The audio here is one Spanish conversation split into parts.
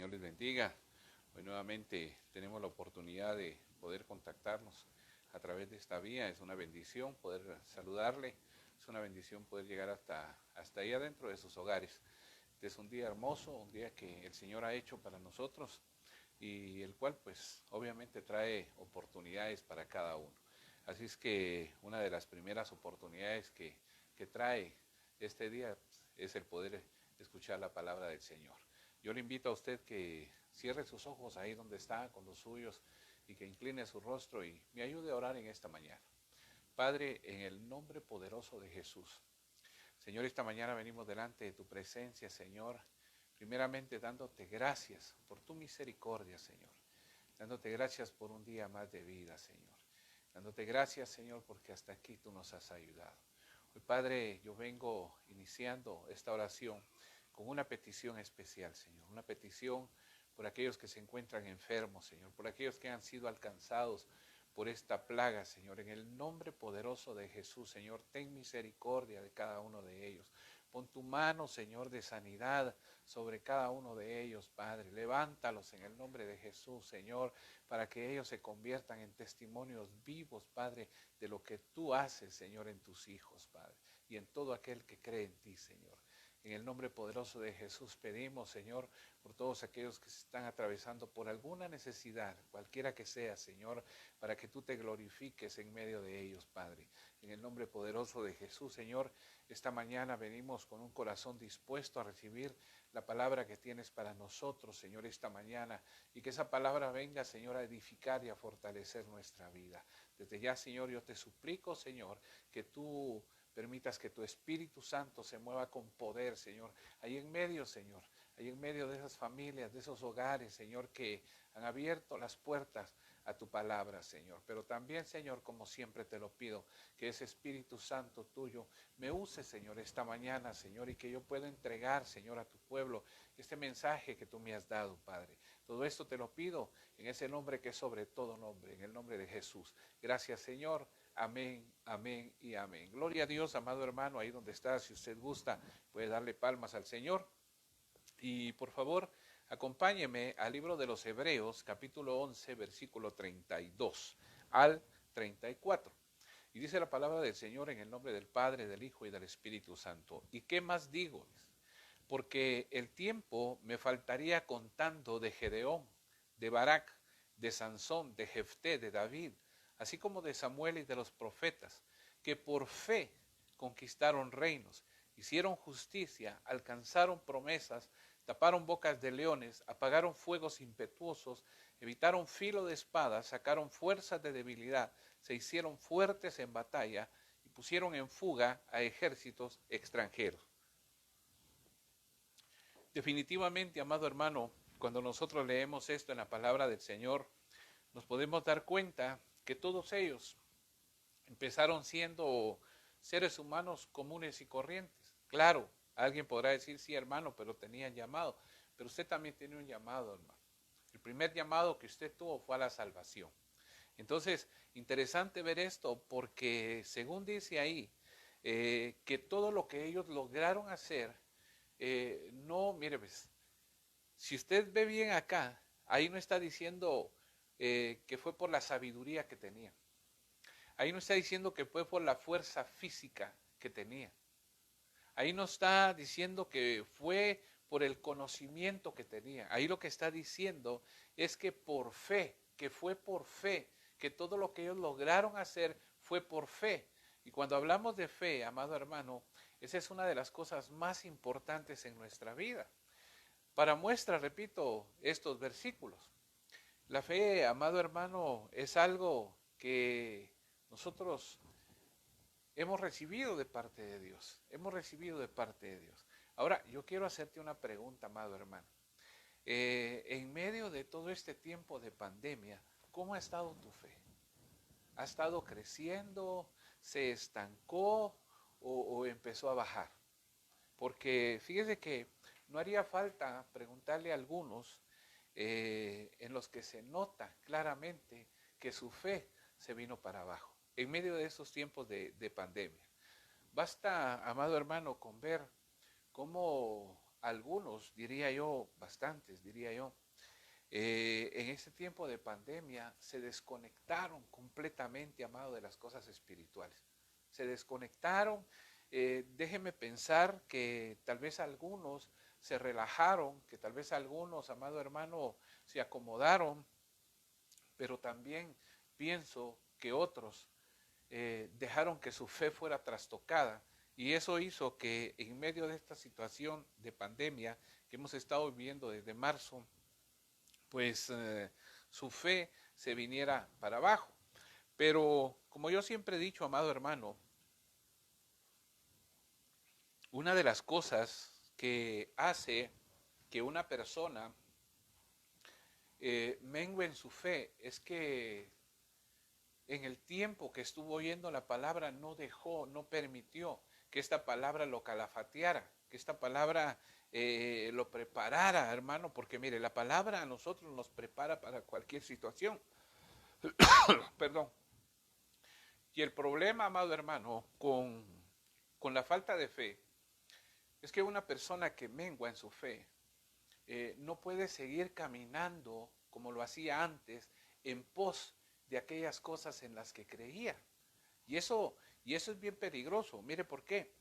Señor les bendiga. Hoy nuevamente tenemos la oportunidad de poder contactarnos a través de esta vía. Es una bendición poder saludarle. Es una bendición poder llegar hasta ahí adentro de sus hogares. Este es un día hermoso, un día que el Señor ha hecho para nosotros y el cual pues obviamente trae oportunidades para cada uno. Así es que una de las primeras oportunidades que trae este día es el poder escuchar la palabra del Señor. Yo le invito a usted que cierre sus ojos ahí donde está con los suyos y que incline su rostro y me ayude a orar en esta mañana. Padre, en el nombre poderoso de Jesús. Señor, esta mañana venimos delante de tu presencia, Señor, primeramente dándote gracias por tu misericordia, Señor. Dándote gracias por un día más de vida, Señor. Dándote gracias, Señor, porque hasta aquí tú nos has ayudado. Hoy, Padre, yo vengo iniciando esta oración con una petición especial, Señor. Una petición por aquellos que se encuentran enfermos, Señor. Por aquellos que han sido alcanzados por esta plaga, Señor. En el nombre poderoso de Jesús, Señor, ten misericordia de cada uno de ellos. Pon tu mano, Señor, de sanidad sobre cada uno de ellos, Padre. Levántalos en el nombre de Jesús, Señor, para que ellos se conviertan en testimonios vivos, Padre, de lo que tú haces, Señor, en tus hijos, Padre, y en todo aquel que cree en ti, Señor. En el nombre poderoso de Jesús pedimos, Señor, por todos aquellos que se están atravesando por alguna necesidad, cualquiera que sea, Señor, para que tú te glorifiques en medio de ellos, Padre. En el nombre poderoso de Jesús, Señor, esta mañana venimos con un corazón dispuesto a recibir la palabra que tienes para nosotros, Señor, esta mañana, y que esa palabra venga, Señor, a edificar y a fortalecer nuestra vida. Desde ya, Señor, yo te suplico, Señor, que tú permitas que tu Espíritu Santo se mueva con poder, Señor, ahí en medio, Señor, ahí en medio de esas familias, de esos hogares, Señor, que han abierto las puertas a tu palabra, Señor. Pero también, Señor, como siempre te lo pido, que ese Espíritu Santo tuyo me use, Señor, esta mañana, Señor, y que yo pueda entregar, Señor, a tu pueblo este mensaje que tú me has dado, Padre. Todo esto te lo pido en ese nombre que es sobre todo nombre, en el nombre de Jesús. Gracias, Señor. Amén, amén y amén. Gloria a Dios, amado hermano, ahí donde está, si usted gusta, puede darle palmas al Señor. Y por favor, acompáñeme al libro de los Hebreos, capítulo 11, versículo 32 al 34. Y dice la palabra del Señor en el nombre del Padre, del Hijo y del Espíritu Santo. ¿Y qué más digo? Porque el tiempo me faltaría contando de Gedeón, de Barak, de Sansón, de Jefté, de David, así como de Samuel y de los profetas, que por fe conquistaron reinos, hicieron justicia, alcanzaron promesas, taparon bocas de leones, apagaron fuegos impetuosos, evitaron filo de espada, sacaron fuerzas de debilidad, se hicieron fuertes en batalla y pusieron en fuga a ejércitos extranjeros. Definitivamente, amado hermano, cuando nosotros leemos esto en la palabra del Señor, nos podemos dar cuenta que todos ellos empezaron siendo seres humanos comunes y corrientes. Claro, alguien podrá decir, sí, hermano, pero tenían llamado. Pero usted también tiene un llamado, hermano. El primer llamado que usted tuvo fue a la salvación. Entonces, interesante ver esto porque según dice ahí, que todo lo que ellos lograron hacer, no, mire, pues, si usted ve bien acá, ahí no está diciendo que fue por la sabiduría que tenía. Ahí no está diciendo que fue por la fuerza física que tenía. Ahí no está diciendo que fue por el conocimiento que tenía. Ahí lo que está diciendo es que por fe, que fue por fe, que todo lo que ellos lograron hacer fue por fe. Y cuando hablamos de fe, amado hermano, esa es una de las cosas más importantes en nuestra vida. Para muestra, repito, estos versículos. La fe, amado hermano, es algo que nosotros hemos recibido de parte de Dios. Hemos recibido de parte de Dios. Ahora, yo quiero hacerte una pregunta, amado hermano. En medio de todo este tiempo de pandemia, ¿cómo ha estado tu fe? ¿Ha estado creciendo? ¿Se estancó o empezó a bajar? Porque fíjese que no haría falta preguntarle a algunos en los que se nota claramente que su fe se vino para abajo en medio de esos tiempos de pandemia. Basta, amado hermano, con ver cómo algunos, diría yo, bastantes, diría yo, en este tiempo de pandemia se desconectaron completamente, amado, de las cosas espirituales. Se desconectaron. Déjenme pensar que tal vez algunos se relajaron, que tal vez algunos, amado hermano, se acomodaron, pero también pienso que otros dejaron que su fe fuera trastocada, y eso hizo que en medio de esta situación de pandemia que hemos estado viviendo desde marzo, pues su fe se viniera para abajo. Pero como yo siempre he dicho, amado hermano, una de las cosas que hace que una persona mengue en su fe es que en el tiempo que estuvo oyendo la palabra no dejó, no permitió que esta palabra lo calafateara, que esta palabra lo preparara, hermano, porque mire, la palabra a nosotros nos prepara para cualquier situación. Perdón. Y el problema, amado hermano, con la falta de fe, es que una persona que mengua en su fe no puede seguir caminando como lo hacía antes en pos de aquellas cosas en las que creía. Y eso, y eso es bien peligroso. Mire por qué.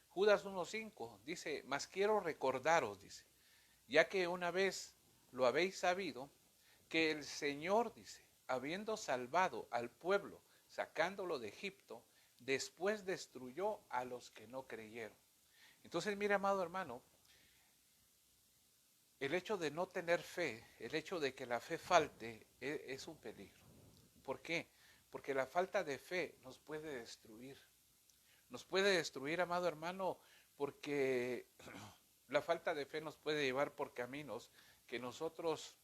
Judas 1.5 dice, mas quiero recordaros, dice, ya que una vez lo habéis sabido, que el Señor, dice, habiendo salvado al pueblo, sacándolo de Egipto, después destruyó a los que no creyeron. Entonces, mire, amado hermano, el hecho de no tener fe, el hecho de que la fe falte, es un peligro. ¿Por qué? Porque la falta de fe nos puede destruir. Nos puede destruir, amado hermano, porque la falta de fe nos puede llevar por caminos que nosotros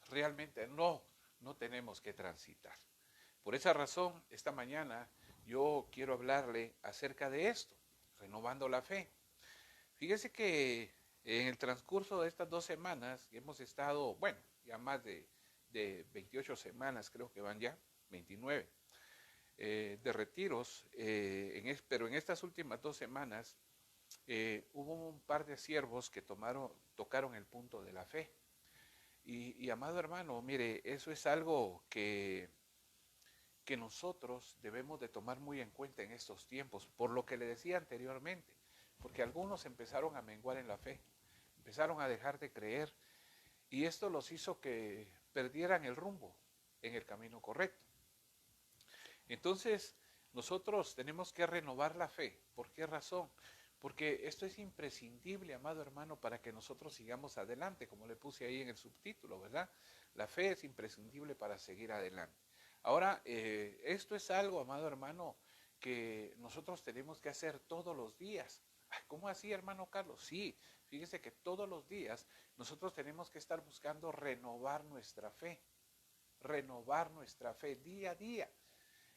realmente no tenemos que transitar. Por esa razón, esta mañana yo quiero hablarle acerca de esto, renovando la fe. Fíjese que en el transcurso de estas 2 semanas hemos estado, bueno, ya más de 28 semanas, creo que van ya, 29, de retiros, pero en estas últimas 2 semanas hubo un par de siervos que tocaron el punto de la fe. Y amado hermano, mire, eso es algo que nosotros debemos de tomar muy en cuenta en estos tiempos, por lo que le decía anteriormente, porque algunos empezaron a menguar en la fe, empezaron a dejar de creer, y esto los hizo que perdieran el rumbo en el camino correcto. Entonces, nosotros tenemos que renovar la fe. ¿Por qué razón? Porque esto es imprescindible, amado hermano, para que nosotros sigamos adelante, como le puse ahí en el subtítulo, ¿verdad? La fe es imprescindible para seguir adelante. Ahora, esto es algo, amado hermano, que nosotros tenemos que hacer todos los días. ¿Cómo así, hermano Carlos? Sí, fíjese que todos los días nosotros tenemos que estar buscando renovar nuestra fe día a día.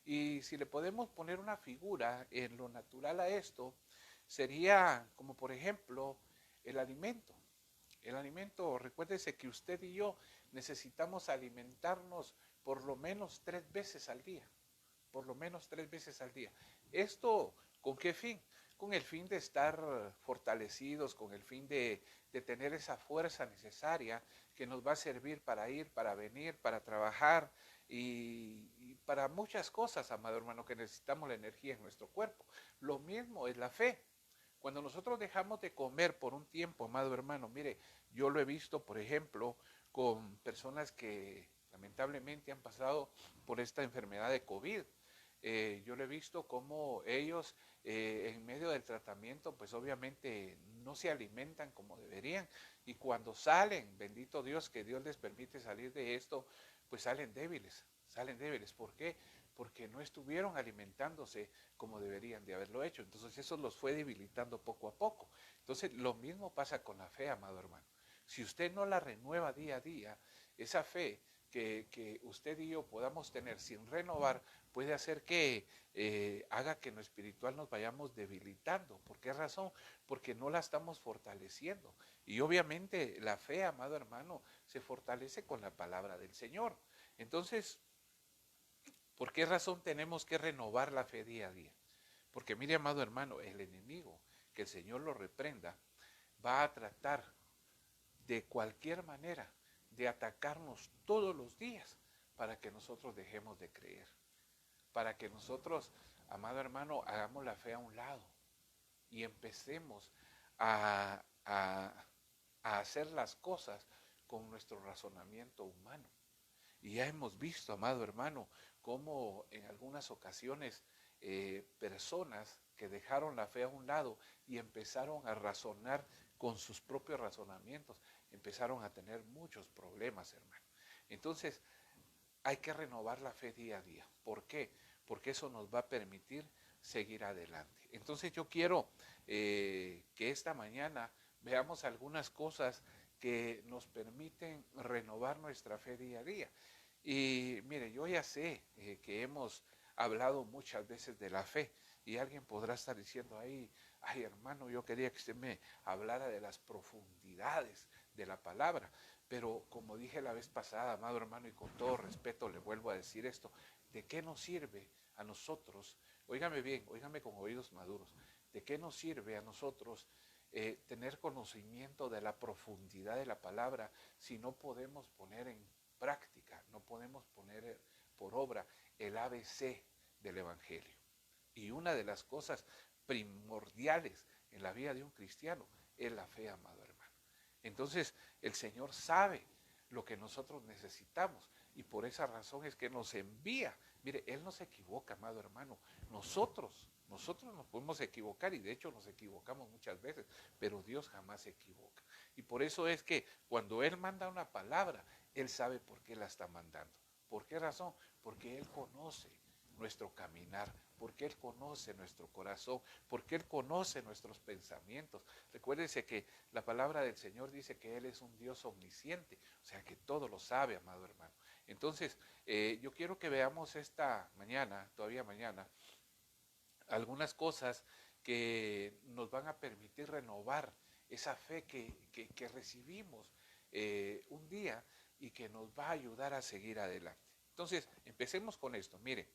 Y si le podemos poner una figura en lo natural a esto, sería como por ejemplo el alimento. El alimento, recuérdese que usted y yo necesitamos alimentarnos por lo menos 3 veces al día. Por lo menos 3 veces al día. ¿Esto con qué fin? Con el fin de estar fortalecidos, con el fin de tener esa fuerza necesaria que nos va a servir para ir, para venir, para trabajar y para muchas cosas, amado hermano, que necesitamos la energía en nuestro cuerpo. Lo mismo es la fe. Cuando nosotros dejamos de comer por un tiempo, amado hermano, mire, yo lo he visto, por ejemplo, con personas que lamentablemente han pasado por esta enfermedad de COVID. Yo lo he visto como ellos en medio del tratamiento pues obviamente no se alimentan como deberían, y cuando salen, bendito Dios que Dios les permite salir de esto, pues salen débiles. ¿Por qué? Porque no estuvieron alimentándose como deberían de haberlo hecho. Entonces eso los fue debilitando poco a poco. Entonces lo mismo pasa con la fe, amado hermano. Si usted no la renueva día a día, esa fe que usted y yo podamos tener sin renovar, puede hacer que haga que en lo espiritual nos vayamos debilitando. ¿Por qué razón? Porque no la estamos fortaleciendo. Y obviamente la fe, amado hermano, se fortalece con la palabra del Señor. Entonces, ¿por qué razón tenemos que renovar la fe día a día? Porque mire, amado hermano, el enemigo, que el Señor lo reprenda, va a tratar de cualquier manera de atacarnos todos los días para que nosotros dejemos de creer, para que nosotros, amado hermano, hagamos la fe a un lado y empecemos a hacer las cosas con nuestro razonamiento humano. Y ya hemos visto, amado hermano, cómo en algunas ocasiones personas que dejaron la fe a un lado y empezaron a razonar con sus propios razonamientos, empezaron a tener muchos problemas, hermano. Entonces, hay que renovar la fe día a día. ¿Por qué? Porque eso nos va a permitir seguir adelante. Entonces yo quiero que esta mañana veamos algunas cosas que nos permiten renovar nuestra fe día a día. Y mire, yo ya sé que hemos hablado muchas veces de la fe y alguien podrá estar diciendo ahí, ay hermano, yo quería que usted me hablara de las profundidades de la palabra, pero como dije la vez pasada, amado hermano, y con todo respeto le vuelvo a decir esto, ¿de qué nos sirve a nosotros? Óigame bien, óigame con oídos maduros, ¿de qué nos sirve a nosotros tener conocimiento de la profundidad de la palabra si no podemos poner en práctica, no podemos poner por obra el ABC del Evangelio? Y una de las cosas primordiales en la vida de un cristiano es la fe, amado hermano. Entonces el Señor sabe lo que nosotros necesitamos y por esa razón es que nos envía. Mire, Él no se equivoca, amado hermano. Nosotros nos podemos equivocar y de hecho nos equivocamos muchas veces, pero Dios jamás se equivoca. Y por eso es que cuando Él manda una palabra, Él sabe por qué la está mandando. ¿Por qué razón? Porque Él conoce nuestro caminar, porque Él conoce nuestro corazón, porque Él conoce nuestros pensamientos. Recuérdense que la palabra del Señor dice que Él es un Dios omnisciente, o sea que todo lo sabe, amado hermano. Entonces, yo quiero que veamos esta mañana, todavía mañana, algunas cosas que nos van a permitir renovar esa fe que recibimos un día y que nos va a ayudar a seguir adelante. Entonces, empecemos con esto. Mire,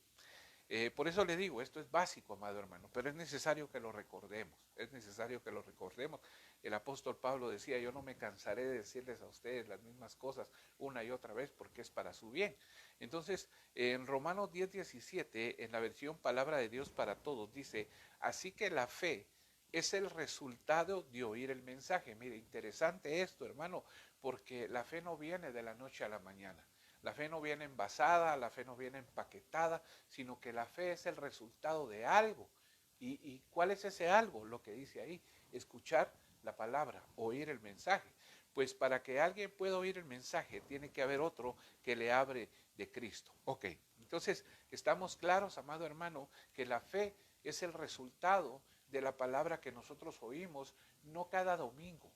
por eso le digo, esto es básico, amado hermano, pero es necesario que lo recordemos, es necesario que lo recordemos. El apóstol Pablo decía, yo no me cansaré de decirles a ustedes las mismas cosas una y otra vez porque es para su bien. Entonces, en Romanos 10:17, en la versión Palabra de Dios para Todos, dice, así que la fe es el resultado de oír el mensaje. Mire, interesante esto, hermano, porque la fe no viene de la noche a la mañana. La fe no viene envasada, la fe no viene empaquetada, sino que la fe es el resultado de algo. ¿Y cuál es ese algo? Lo que dice ahí, escuchar la palabra, oír el mensaje. Pues para que alguien pueda oír el mensaje, tiene que haber otro que le hable de Cristo. Ok, entonces estamos claros, amado hermano, que la fe es el resultado de la palabra que nosotros oímos, no cada domingo.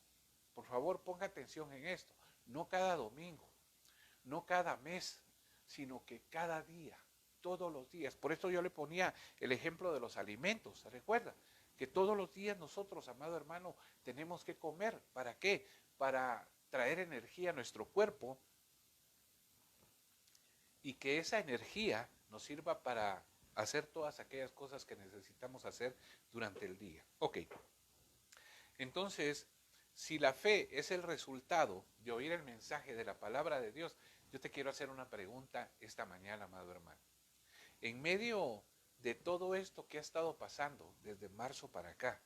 Por favor, ponga atención en esto, no cada domingo, no cada mes, sino que cada día, todos los días. Por eso yo le ponía el ejemplo de los alimentos, ¿se recuerda? Que todos los días nosotros, amado hermano, tenemos que comer. ¿Para qué? Para traer energía a nuestro cuerpo y que esa energía nos sirva para hacer todas aquellas cosas que necesitamos hacer durante el día. Ok, entonces, si la fe es el resultado de oír el mensaje de la palabra de Dios, yo te quiero hacer una pregunta esta mañana, amado hermano. En medio de todo esto que ha estado pasando desde marzo para acá,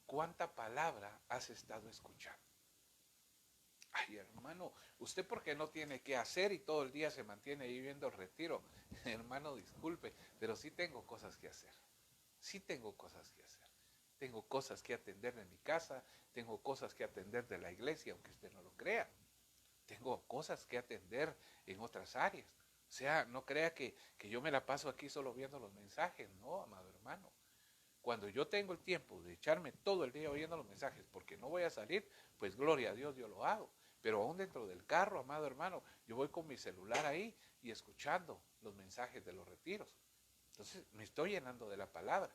¿cuánta palabra has estado escuchando? Ay, hermano, ¿usted por qué no tiene qué hacer y todo el día se mantiene ahí viendo el retiro? Hermano, disculpe, pero sí tengo cosas que hacer. Sí tengo cosas que hacer. Tengo cosas que atender en mi casa, tengo cosas que atender de la iglesia, aunque usted no lo crea. Tengo cosas que atender en otras áreas. O sea, no crea que yo me la paso aquí solo viendo los mensajes, no, amado hermano. Cuando yo tengo el tiempo de echarme todo el día oyendo los mensajes porque no voy a salir, pues gloria a Dios, yo lo hago. Pero aún dentro del carro, amado hermano, yo voy con mi celular ahí y escuchando los mensajes de los retiros. Entonces me estoy llenando de la palabra.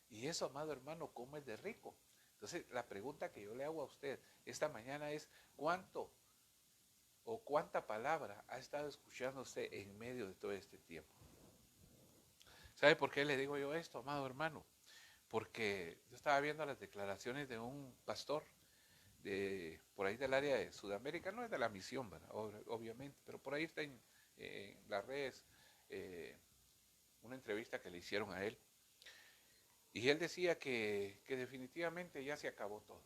Y eso, amado hermano, ¿cómo es de rico? Entonces la pregunta que yo le hago a usted esta mañana es, ¿cuánto o cuánta palabra ha estado escuchando usted en medio de todo este tiempo? ¿Sabe por qué le digo yo esto, amado hermano? Porque yo estaba viendo las declaraciones de un pastor por ahí del área de Sudamérica, no es de la misión, ¿verdad? Obviamente, pero por ahí está en las redes una entrevista que le hicieron a él. Y él decía que definitivamente ya se acabó todo,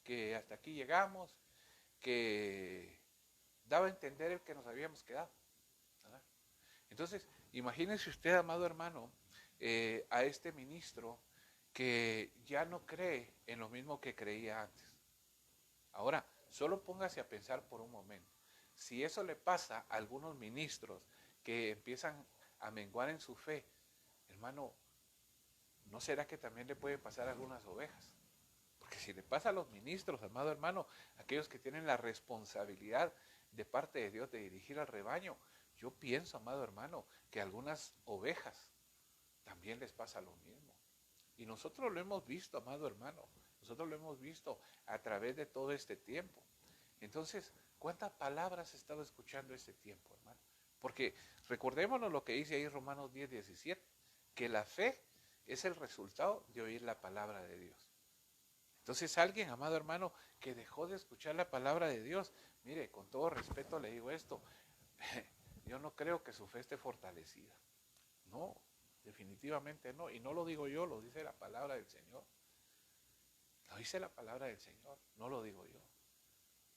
que hasta aquí llegamos, que daba a entender el que nos habíamos quedado, ¿verdad? Entonces, imagínese usted, amado hermano, a este ministro que ya no cree en lo mismo que creía antes. Ahora, solo póngase a pensar por un momento. Si eso le pasa a algunos ministros que empiezan a menguar en su fe, hermano, ¿no será que también le puede pasar a algunas ovejas? Porque si le pasa a los ministros, amado hermano, aquellos que tienen la responsabilidad de parte de Dios de dirigir al rebaño, yo pienso, amado hermano, que a algunas ovejas también les pasa lo mismo. Y nosotros lo hemos visto, amado hermano, nosotros lo hemos visto a través de todo este tiempo. Entonces, ¿cuántas palabras he estado escuchando este tiempo, hermano? Porque recordémonos lo que dice ahí Romanos 10:17, que la fe es el resultado de oír la palabra de Dios. Entonces alguien, amado hermano, que dejó de escuchar la palabra de Dios, mire, con todo respeto le digo esto, yo no creo que su fe esté fortalecida. No, definitivamente no. Y no lo digo yo, lo dice la palabra del Señor. Lo dice la palabra del Señor, no lo digo yo.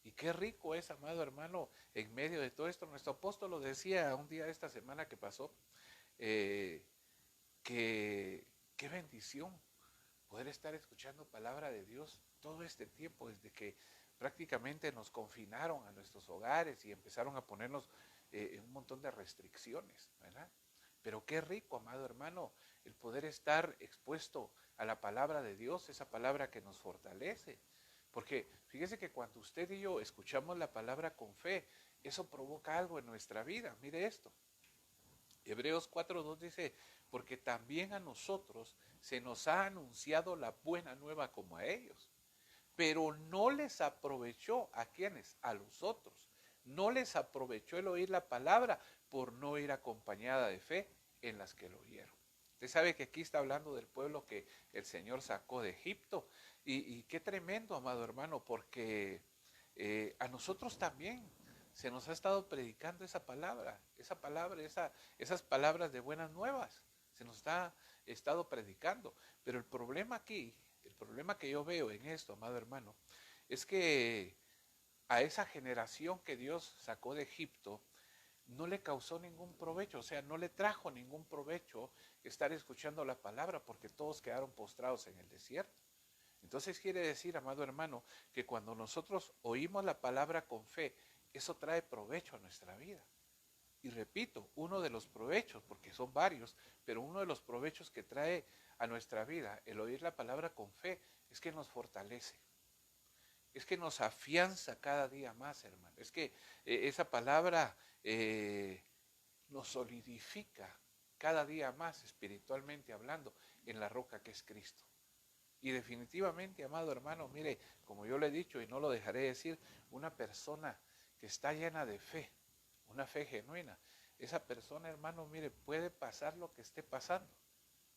Y qué rico es, amado hermano, en medio de todo esto. Nuestro apóstol lo decía un día de esta semana que pasó, eh, que qué bendición poder estar escuchando palabra de Dios todo este tiempo, desde que prácticamente nos confinaron a nuestros hogares y empezaron a ponernos un montón de restricciones, ¿verdad? Pero qué rico, amado hermano, el poder estar expuesto a la palabra de Dios, esa palabra que nos fortalece. Porque fíjese que cuando usted y yo escuchamos la palabra con fe, eso provoca algo en nuestra vida. Mire esto. Hebreos 4:2 dice, porque también a nosotros se nos ha anunciado la buena nueva como a ellos, pero no les aprovechó a quienes, a los otros, no les aprovechó el oír la palabra por no ir acompañada de fe en las que lo oyeron. Usted sabe que aquí está hablando del pueblo que el Señor sacó de Egipto y qué tremendo, amado hermano, porque a nosotros también se nos ha estado predicando esa palabra, esas palabras de buenas nuevas, se nos ha estado predicando. Pero el problema aquí, el problema que yo veo en esto, amado hermano, es que a esa generación que Dios sacó de Egipto no le causó ningún provecho, o sea, no le trajo ningún provecho estar escuchando la palabra porque todos quedaron postrados en el desierto. Entonces quiere decir, amado hermano, que cuando nosotros oímos la palabra con fe, eso trae provecho a nuestra vida. Y repito, uno de los provechos, porque son varios, pero uno de los provechos que trae a nuestra vida el oír la palabra con fe es que nos fortalece, es que nos afianza cada día más, hermano. Es que esa palabra nos solidifica cada día más espiritualmente hablando en la roca que es Cristo. Y definitivamente, amado hermano, mire, como yo le he dicho y no lo dejaré decir, una persona que está llena de fe, una fe genuina, esa persona, hermano, mire, puede pasar lo que esté pasando,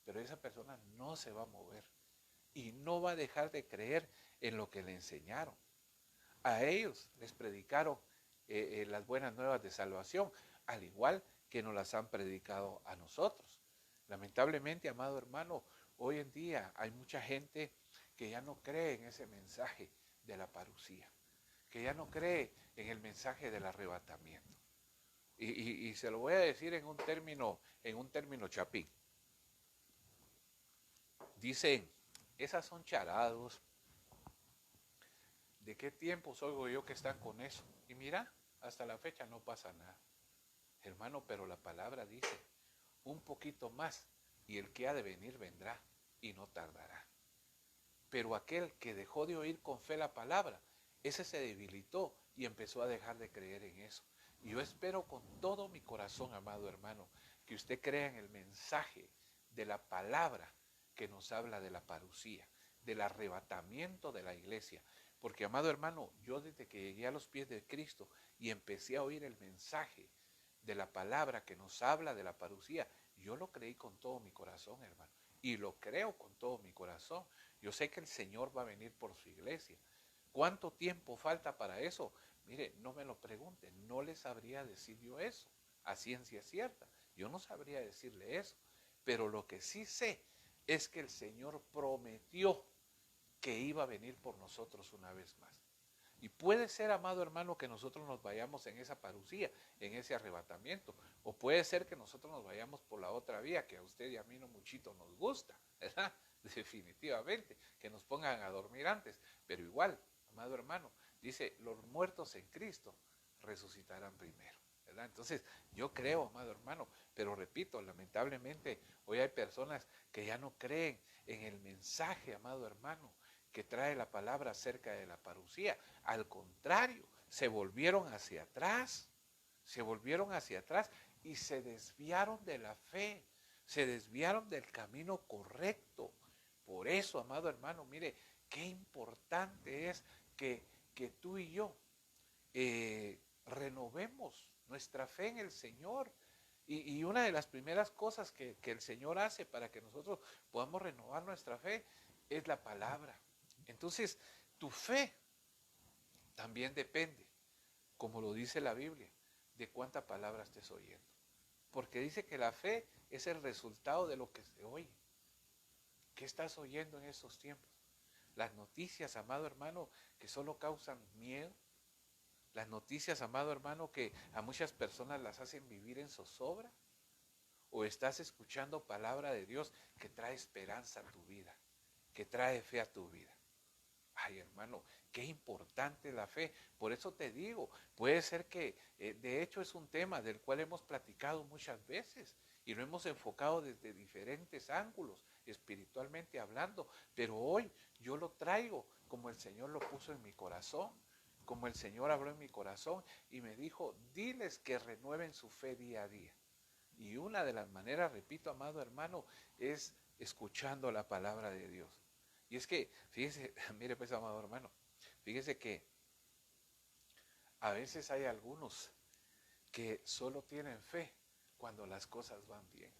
pero esa persona no se va a mover y no va a dejar de creer en lo que le enseñaron. A ellos les predicaron las buenas nuevas de salvación, al igual que nos las han predicado a nosotros. Lamentablemente, amado hermano, hoy en día hay mucha gente que ya no cree en ese mensaje de la parucía, que ya no cree en el mensaje del arrebatamiento. Y se lo voy a decir en un término chapín. Dicen, esas son charados. ¿De qué tiempos oigo yo que están con eso? Y mira, hasta la fecha no pasa nada. Hermano, pero la palabra dice, un poquito más y el que ha de venir vendrá y no tardará. Pero aquel que dejó de oír con fe la palabra, ese se debilitó y empezó a dejar de creer en eso. Y yo espero con todo mi corazón, amado hermano, que usted crea en el mensaje de la palabra que nos habla de la parucía, del arrebatamiento de la iglesia. Porque, amado hermano, yo desde que llegué a los pies de Cristo y empecé a oír el mensaje de la palabra que nos habla de la parucía, yo lo creí con todo mi corazón, hermano. Y lo creo con todo mi corazón. Yo sé que el Señor va a venir por su iglesia. ¿Cuánto tiempo falta para eso? Mire, no me lo pregunten, no les sabría decir yo eso, a ciencia cierta. Yo no sabría decirle eso. Pero lo que sí sé es que el Señor prometió que iba a venir por nosotros una vez más. Y puede ser, amado hermano, que nosotros nos vayamos en esa parucía, en ese arrebatamiento. O puede ser que nosotros nos vayamos por la otra vía, que a usted y a mí no muchito nos gusta, ¿verdad? Definitivamente, que nos pongan a dormir antes. Pero igual, amado hermano, dice, los muertos en Cristo resucitarán primero, ¿verdad? Entonces, yo creo, amado hermano, pero repito, lamentablemente, hoy hay personas que ya no creen en el mensaje, amado hermano, que trae la palabra acerca de la parucía. Al contrario, se volvieron hacia atrás y se desviaron de la fe, se desviaron del camino correcto. Por eso, amado hermano, mire, qué importante es que tú y yo renovemos nuestra fe en el Señor. Y una de las primeras cosas que el Señor hace para que nosotros podamos renovar nuestra fe es la palabra. Entonces, tu fe también depende, como lo dice la Biblia, de cuánta palabra estés oyendo. Porque dice que la fe es el resultado de lo que se oye. ¿Qué estás oyendo en estos tiempos? Las noticias, amado hermano, que solo causan miedo. Las noticias, amado hermano, que a muchas personas las hacen vivir en zozobra. ¿O estás escuchando palabra de Dios que trae esperanza a tu vida, que trae fe a tu vida? Ay, hermano, qué importante la fe. Por eso te digo, puede ser que de hecho es un tema del cual hemos platicado muchas veces y lo hemos enfocado desde diferentes ángulos, espiritualmente hablando, pero hoy yo lo traigo como el Señor lo puso en mi corazón, como el Señor habló en mi corazón y me dijo, diles que renueven su fe día a día. Y una de las maneras, repito, amado hermano, es escuchando la palabra de Dios. Y es que, fíjese, mire pues, amado hermano, fíjese que a veces hay algunos que solo tienen fe cuando las cosas van bien.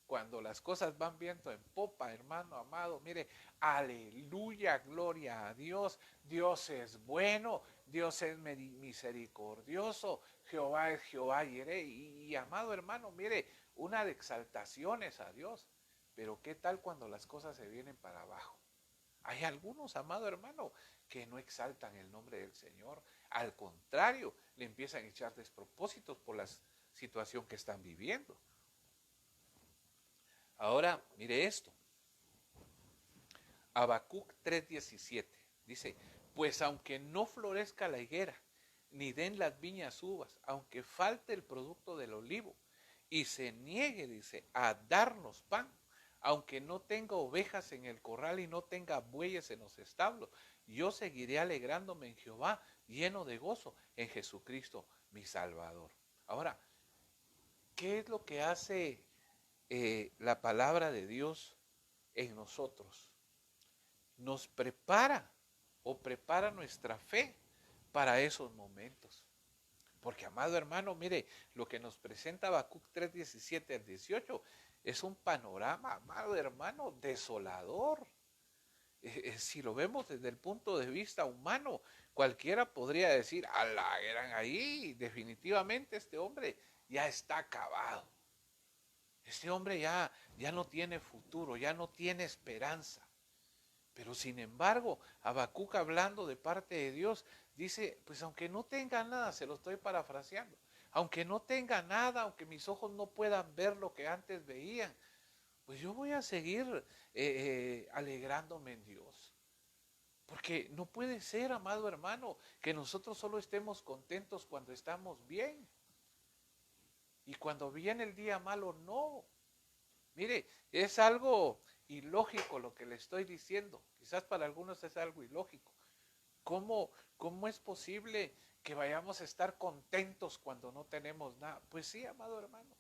Cuando las cosas van viento en popa, hermano amado, mire, aleluya, gloria a Dios. Dios es bueno, Dios es misericordioso, Jehová es Jehová y amado hermano, mire, una de exaltaciones a Dios. Pero ¿qué tal cuando las cosas se vienen para abajo? Hay algunos, amado hermano, que no exaltan el nombre del Señor. Al contrario, le empiezan a echar despropósitos por la situación que están viviendo. Ahora, mire esto. Habacuc 3:17 dice, pues aunque no florezca la higuera, ni den las viñas uvas, aunque falte el producto del olivo, y se niegue, dice, a darnos pan, aunque no tenga ovejas en el corral y no tenga bueyes en los establos, yo seguiré alegrándome en Jehová, lleno de gozo en Jesucristo, mi Salvador. Ahora, ¿qué es lo que hace la palabra de Dios en nosotros? Nos prepara o prepara nuestra fe para esos momentos. Porque, amado hermano, mire, lo que nos presenta Habacuc 3:17 al 18 es un panorama, amado hermano, desolador. Si lo vemos desde el punto de vista humano, cualquiera podría decir, ala, eran ahí, definitivamente este hombre ya está acabado. Este hombre ya no tiene futuro, ya no tiene esperanza. Pero sin embargo, Habacuc, hablando de parte de Dios, dice, pues aunque no tenga nada, se lo estoy parafraseando, aunque no tenga nada, aunque mis ojos no puedan ver lo que antes veían, pues yo voy a seguir alegrándome en Dios. Porque no puede ser, amado hermano, que nosotros solo estemos contentos cuando estamos bien. Y cuando viene el día malo, no. Mire, es algo ilógico lo que le estoy diciendo. Quizás para algunos es algo ilógico. ¿Cómo es posible que vayamos a estar contentos cuando no tenemos nada? Pues sí, amado hermano.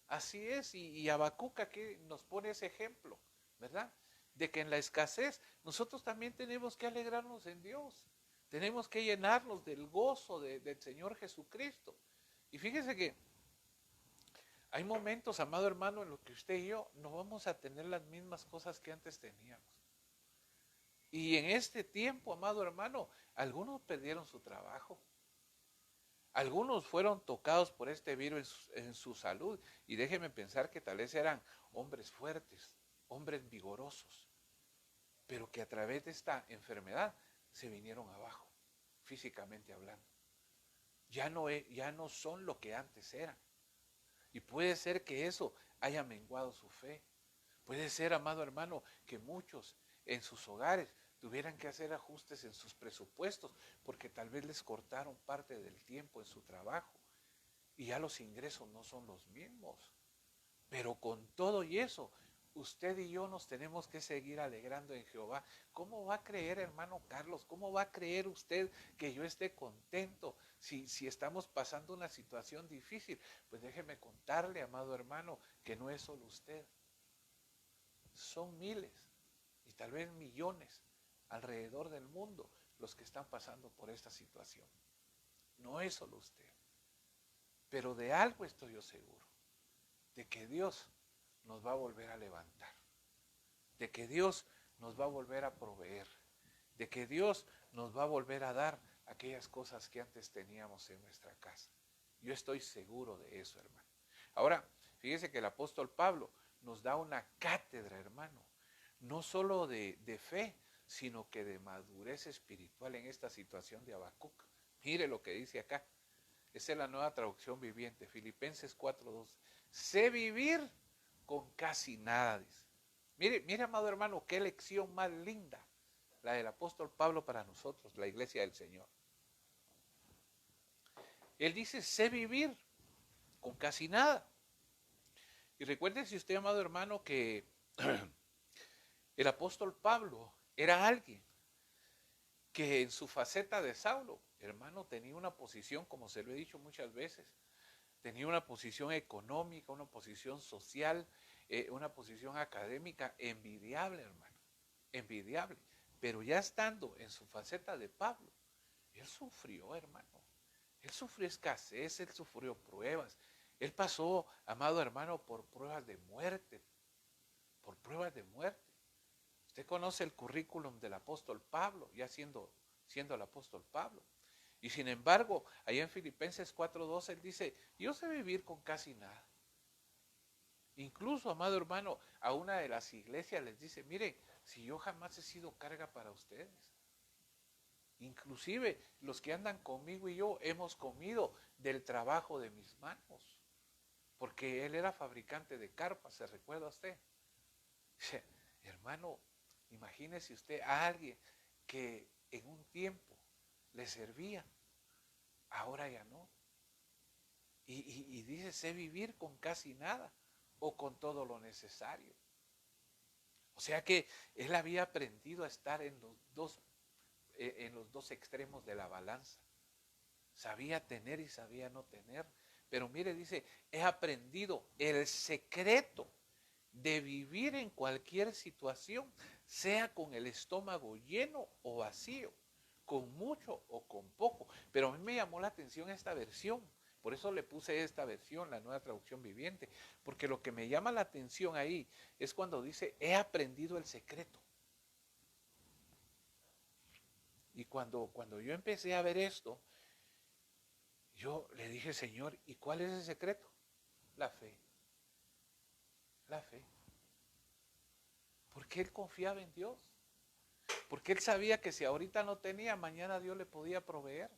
Así es. Y Habacuc aquí nos pone ese ejemplo, ¿verdad? De que en la escasez nosotros también tenemos que alegrarnos en Dios. Tenemos que llenarnos del gozo del Señor Jesucristo. Y fíjese que hay momentos, amado hermano, en los que usted y yo no vamos a tener las mismas cosas que antes teníamos. Y en este tiempo, amado hermano, algunos perdieron su trabajo. Algunos fueron tocados por este virus en su salud. Y déjenme pensar que tal vez eran hombres fuertes, hombres vigorosos, pero que a través de esta enfermedad se vinieron abajo, físicamente hablando. Ya no son lo que antes eran. Y puede ser que eso haya menguado su fe. Puede ser, amado hermano, que muchos en sus hogares tuvieran que hacer ajustes en sus presupuestos porque tal vez les cortaron parte del tiempo en su trabajo y ya los ingresos no son los mismos. Pero con todo y eso, usted y yo nos tenemos que seguir alegrando en Jehová. ¿Cómo va a creer, hermano Carlos? ¿Cómo va a creer usted que yo esté contento si estamos pasando una situación difícil? Pues déjeme contarle, amado hermano, que no es solo usted. Son miles y tal vez millones alrededor del mundo los que están pasando por esta situación. No es solo usted. Pero de algo estoy yo seguro, de que Dios nos va a volver a levantar, de que Dios nos va a volver a proveer, de que Dios nos va a volver a dar aquellas cosas que antes teníamos en nuestra casa. Yo estoy seguro de eso, hermano. Ahora, fíjese que el apóstol Pablo nos da una cátedra, hermano, no solo de fe, sino que de madurez espiritual en esta situación de Habacuc. Mire lo que dice acá. Esa es la nueva traducción viviente, Filipenses 4:12. Sé vivir con casi nada, dice. Mire, amado hermano, qué lección más linda la del apóstol Pablo para nosotros, la iglesia del Señor. Él dice, sé vivir con casi nada. Y recuerde si usted, amado hermano, que el apóstol Pablo era alguien que en su faceta de Saulo, hermano, tenía una posición, como se lo he dicho muchas veces, tenía una posición económica, una posición social, una posición académica envidiable, hermano, envidiable. Pero ya estando en su faceta de Pablo, él sufrió, hermano. Él sufrió escasez, él sufrió pruebas. Él pasó, amado hermano, por pruebas de muerte, por pruebas de muerte. Usted conoce el currículum del apóstol Pablo, ya siendo el apóstol Pablo. Y sin embargo, ahí en Filipenses 4:12 él dice, yo sé vivir con casi nada. Incluso, amado hermano, a una de las iglesias les dice, mire, si yo jamás he sido carga para ustedes. Inclusive los que andan conmigo y yo hemos comido del trabajo de mis manos. Porque él era fabricante de carpas, ¿se recuerda usted? Hermano, imagínese usted a alguien que en un tiempo le servía, ahora ya no. Y dice, sé vivir con casi nada o con todo lo necesario. O sea que él había aprendido a estar en los dos extremos de la balanza. Sabía tener y sabía no tener. Pero mire, dice, he aprendido el secreto de vivir en cualquier situación, sea con el estómago lleno o vacío, con mucho o con poco. Pero a mí me llamó la atención esta versión, por eso le puse esta versión, la nueva traducción viviente, porque lo que me llama la atención ahí es cuando dice, he aprendido el secreto. Y cuando yo empecé a ver esto, yo le dije, Señor, ¿y cuál es el secreto? La fe. La fe. Porque él confiaba en Dios. Porque él sabía que si ahorita no tenía, mañana Dios le podía proveer.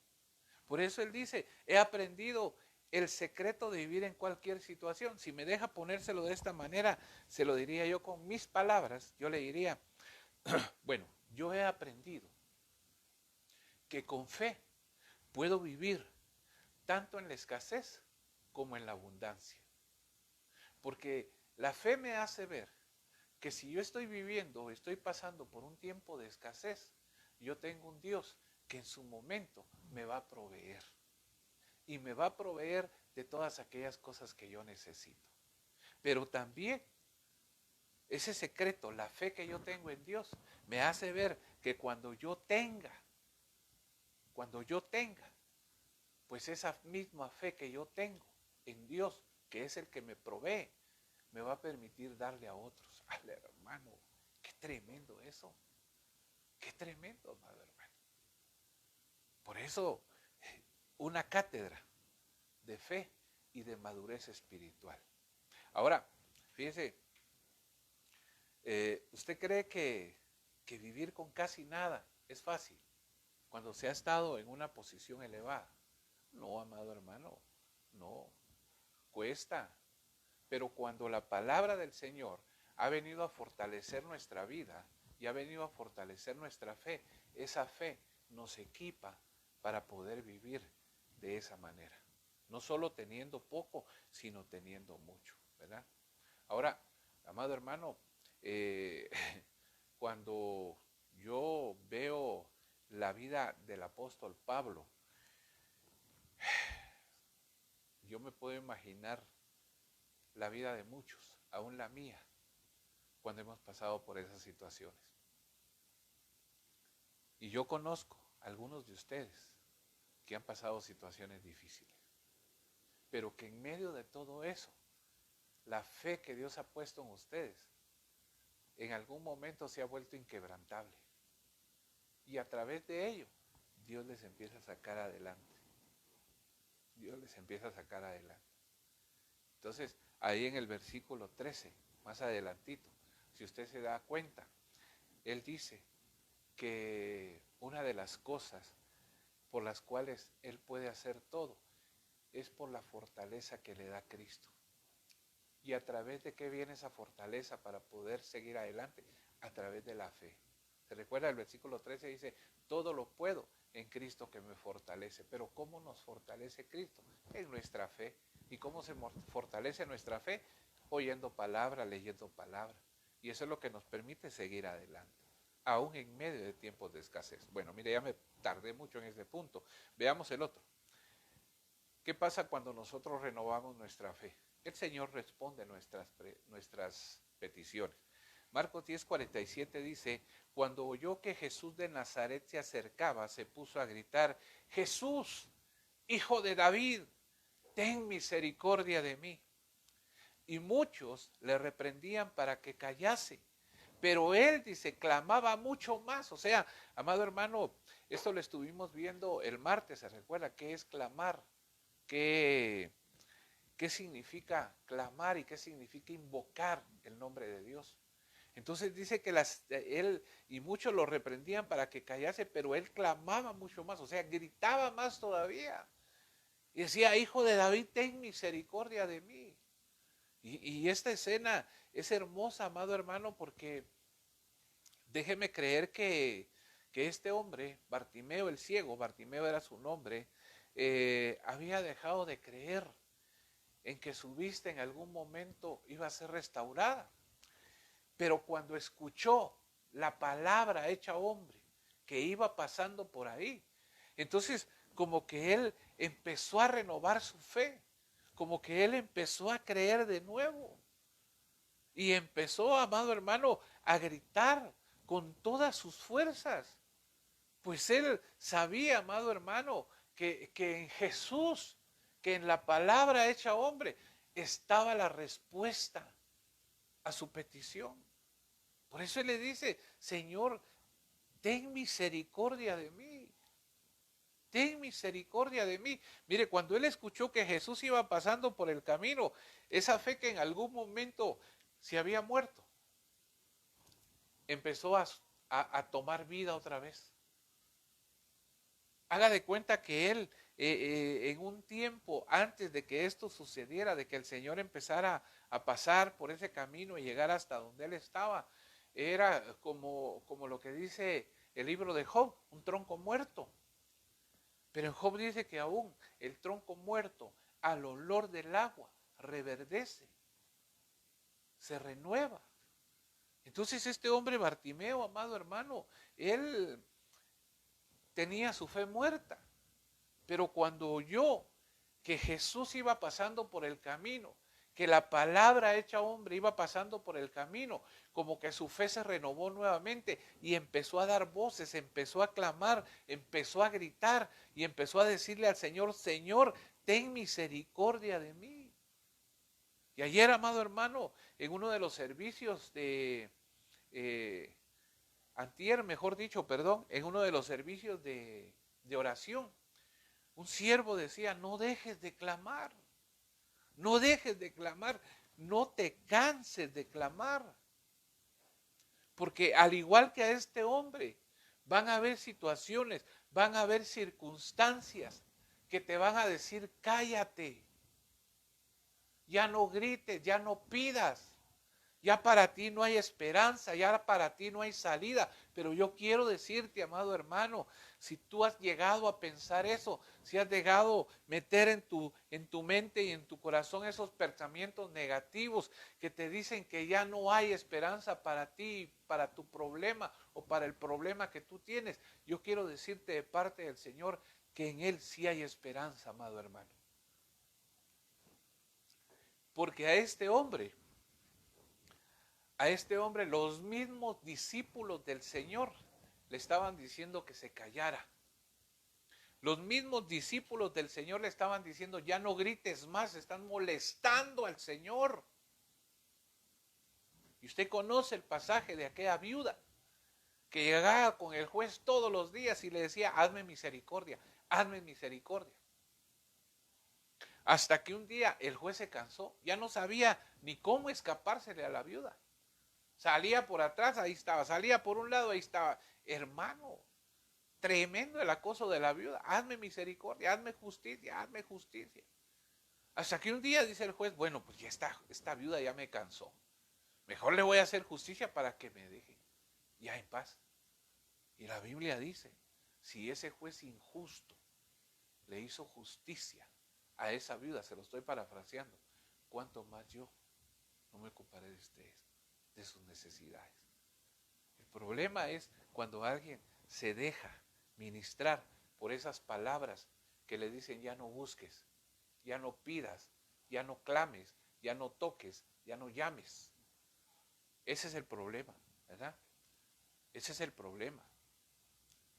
Por eso él dice, he aprendido el secreto de vivir en cualquier situación. Si me deja ponérselo de esta manera, se lo diría yo con mis palabras. Yo le diría, bueno, yo he aprendido que con fe puedo vivir tanto en la escasez como en la abundancia. Porque la fe me hace ver que si yo estoy viviendo o estoy pasando por un tiempo de escasez, yo tengo un Dios que en su momento me va a proveer. Y me va a proveer de todas aquellas cosas que yo necesito. Pero también ese secreto, la fe que yo tengo en Dios, me hace ver que cuando yo tenga, pues esa misma fe que yo tengo en Dios, que es el que me provee, me va a permitir darle a otros. Al hermano, qué tremendo eso. Qué tremendo, amado hermano. Por eso, una cátedra de fe y de madurez espiritual. Ahora, fíjese, ¿usted cree que vivir con casi nada es fácil cuando se ha estado en una posición elevada? No, amado hermano, no, cuesta. Pero cuando la palabra del Señor ha venido a fortalecer nuestra vida y ha venido a fortalecer nuestra fe, esa fe nos equipa para poder vivir de esa manera. No solo teniendo poco, sino teniendo mucho, ¿verdad? Ahora, amado hermano, cuando yo veo la vida del apóstol Pablo, yo me puedo imaginar la vida de muchos, aún la mía, cuando hemos pasado por esas situaciones. Y yo conozco a algunos de ustedes que han pasado situaciones difíciles, pero que en medio de todo eso, la fe que Dios ha puesto en ustedes, en algún momento se ha vuelto inquebrantable. Y a través de ello, Dios les empieza a sacar adelante. Dios les empieza a sacar adelante. Entonces, ahí en el versículo 13, más adelantito, si usted se da cuenta, él dice que una de las cosas por las cuales él puede hacer todo es por la fortaleza que le da Cristo. ¿Y a través de qué viene esa fortaleza para poder seguir adelante? A través de la fe. ¿Se recuerda el versículo 13? Dice, todo lo puedo en Cristo que me fortalece. Pero ¿cómo nos fortalece Cristo? En nuestra fe. ¿Y cómo se fortalece nuestra fe? Oyendo palabra, leyendo palabra. Y eso es lo que nos permite seguir adelante, aún en medio de tiempos de escasez. Bueno, mire, ya me tardé mucho en este punto. Veamos el otro. ¿Qué pasa cuando nosotros renovamos nuestra fe? El Señor responde nuestras peticiones. Marcos 10:47 dice, cuando oyó que Jesús de Nazaret se acercaba, se puso a gritar, Jesús, hijo de David, ten misericordia de mí. Y muchos le reprendían para que callase. Pero él, dice, clamaba mucho más. O sea, amado hermano, esto lo estuvimos viendo el martes, ¿se recuerda? ¿Qué es clamar? ¿Qué significa clamar y qué significa invocar el nombre de Dios? Entonces dice que él y muchos lo reprendían para que callase, pero él clamaba mucho más, o sea, gritaba más todavía. Y decía, hijo de David, ten misericordia de mí. Y esta escena es hermosa, amado hermano, porque déjeme creer que este hombre, Bartimeo el ciego, Bartimeo era su nombre, había dejado de creer en que su vista en algún momento iba a ser restaurada. Pero cuando escuchó la palabra hecha hombre que iba pasando por ahí, entonces como que él empezó a renovar su fe, como que él empezó a creer de nuevo. Y empezó, amado hermano, a gritar con todas sus fuerzas. Pues él sabía, amado hermano, que en Jesús, que en la palabra hecha hombre, estaba la respuesta a su petición. Por eso él le dice, Señor, ten misericordia de mí. Ten misericordia de mí. Mire, cuando él escuchó que Jesús iba pasando por el camino, esa fe que en algún momento se había muerto, empezó a tomar vida otra vez. Haga de cuenta que él, en un tiempo antes de que esto sucediera, de que el Señor empezara a pasar por ese camino y llegar hasta donde él estaba, era como lo que dice el libro de Job, un tronco muerto. Pero en Job dice que aún el tronco muerto, al olor del agua, reverdece, se renueva. Entonces este hombre Bartimeo, amado hermano, él tenía su fe muerta, pero cuando oyó que Jesús iba pasando por el camino, que la palabra hecha hombre iba pasando por el camino, como que su fe se renovó nuevamente y empezó a dar voces, empezó a clamar, empezó a gritar y empezó a decirle al Señor, Señor, ten misericordia de mí. Y ayer, amado hermano, en uno de los servicios antier, mejor dicho, perdón, en uno de los servicios de oración, un siervo decía, no dejes de clamar, no dejes de clamar, no te canses de clamar. Porque al igual que a este hombre, van a haber situaciones, van a haber circunstancias que te van a decir, cállate, ya no grites, ya no pidas. Ya para ti no hay esperanza, ya para ti no hay salida. Pero yo quiero decirte, amado hermano, si tú has llegado a pensar eso, si has llegado a meter en tu mente y en tu corazón esos pensamientos negativos que te dicen que ya no hay esperanza para ti, para tu problema o para el problema que tú tienes, yo quiero decirte de parte del Señor que en Él sí hay esperanza, amado hermano. Porque a este hombre los mismos discípulos del Señor le estaban diciendo que se callara. Los mismos discípulos del Señor le estaban diciendo, ya no grites más, están molestando al Señor. Y usted conoce el pasaje de aquella viuda que llegaba con el juez todos los días y le decía, hazme misericordia, hazme misericordia. Hasta que un día el juez se cansó, ya no sabía ni cómo escapársele a la viuda. Salía por atrás, ahí estaba. Salía por un lado, ahí estaba. Hermano, tremendo el acoso de la viuda. Hazme misericordia, hazme justicia, hazme justicia. Hasta que un día dice el juez, bueno, pues ya esta viuda ya me cansó. Mejor le voy a hacer justicia para que me deje ya en paz. Y la Biblia dice, si ese juez injusto le hizo justicia a esa viuda, se lo estoy parafraseando, ¿cuánto más yo no me ocuparé de ustedes, de sus necesidades? El problema es cuando alguien se deja ministrar por esas palabras que le dicen ya no busques, ya no pidas, ya no clames, ya no toques, ya no llames. Ese es el problema, ¿verdad? Ese es el problema.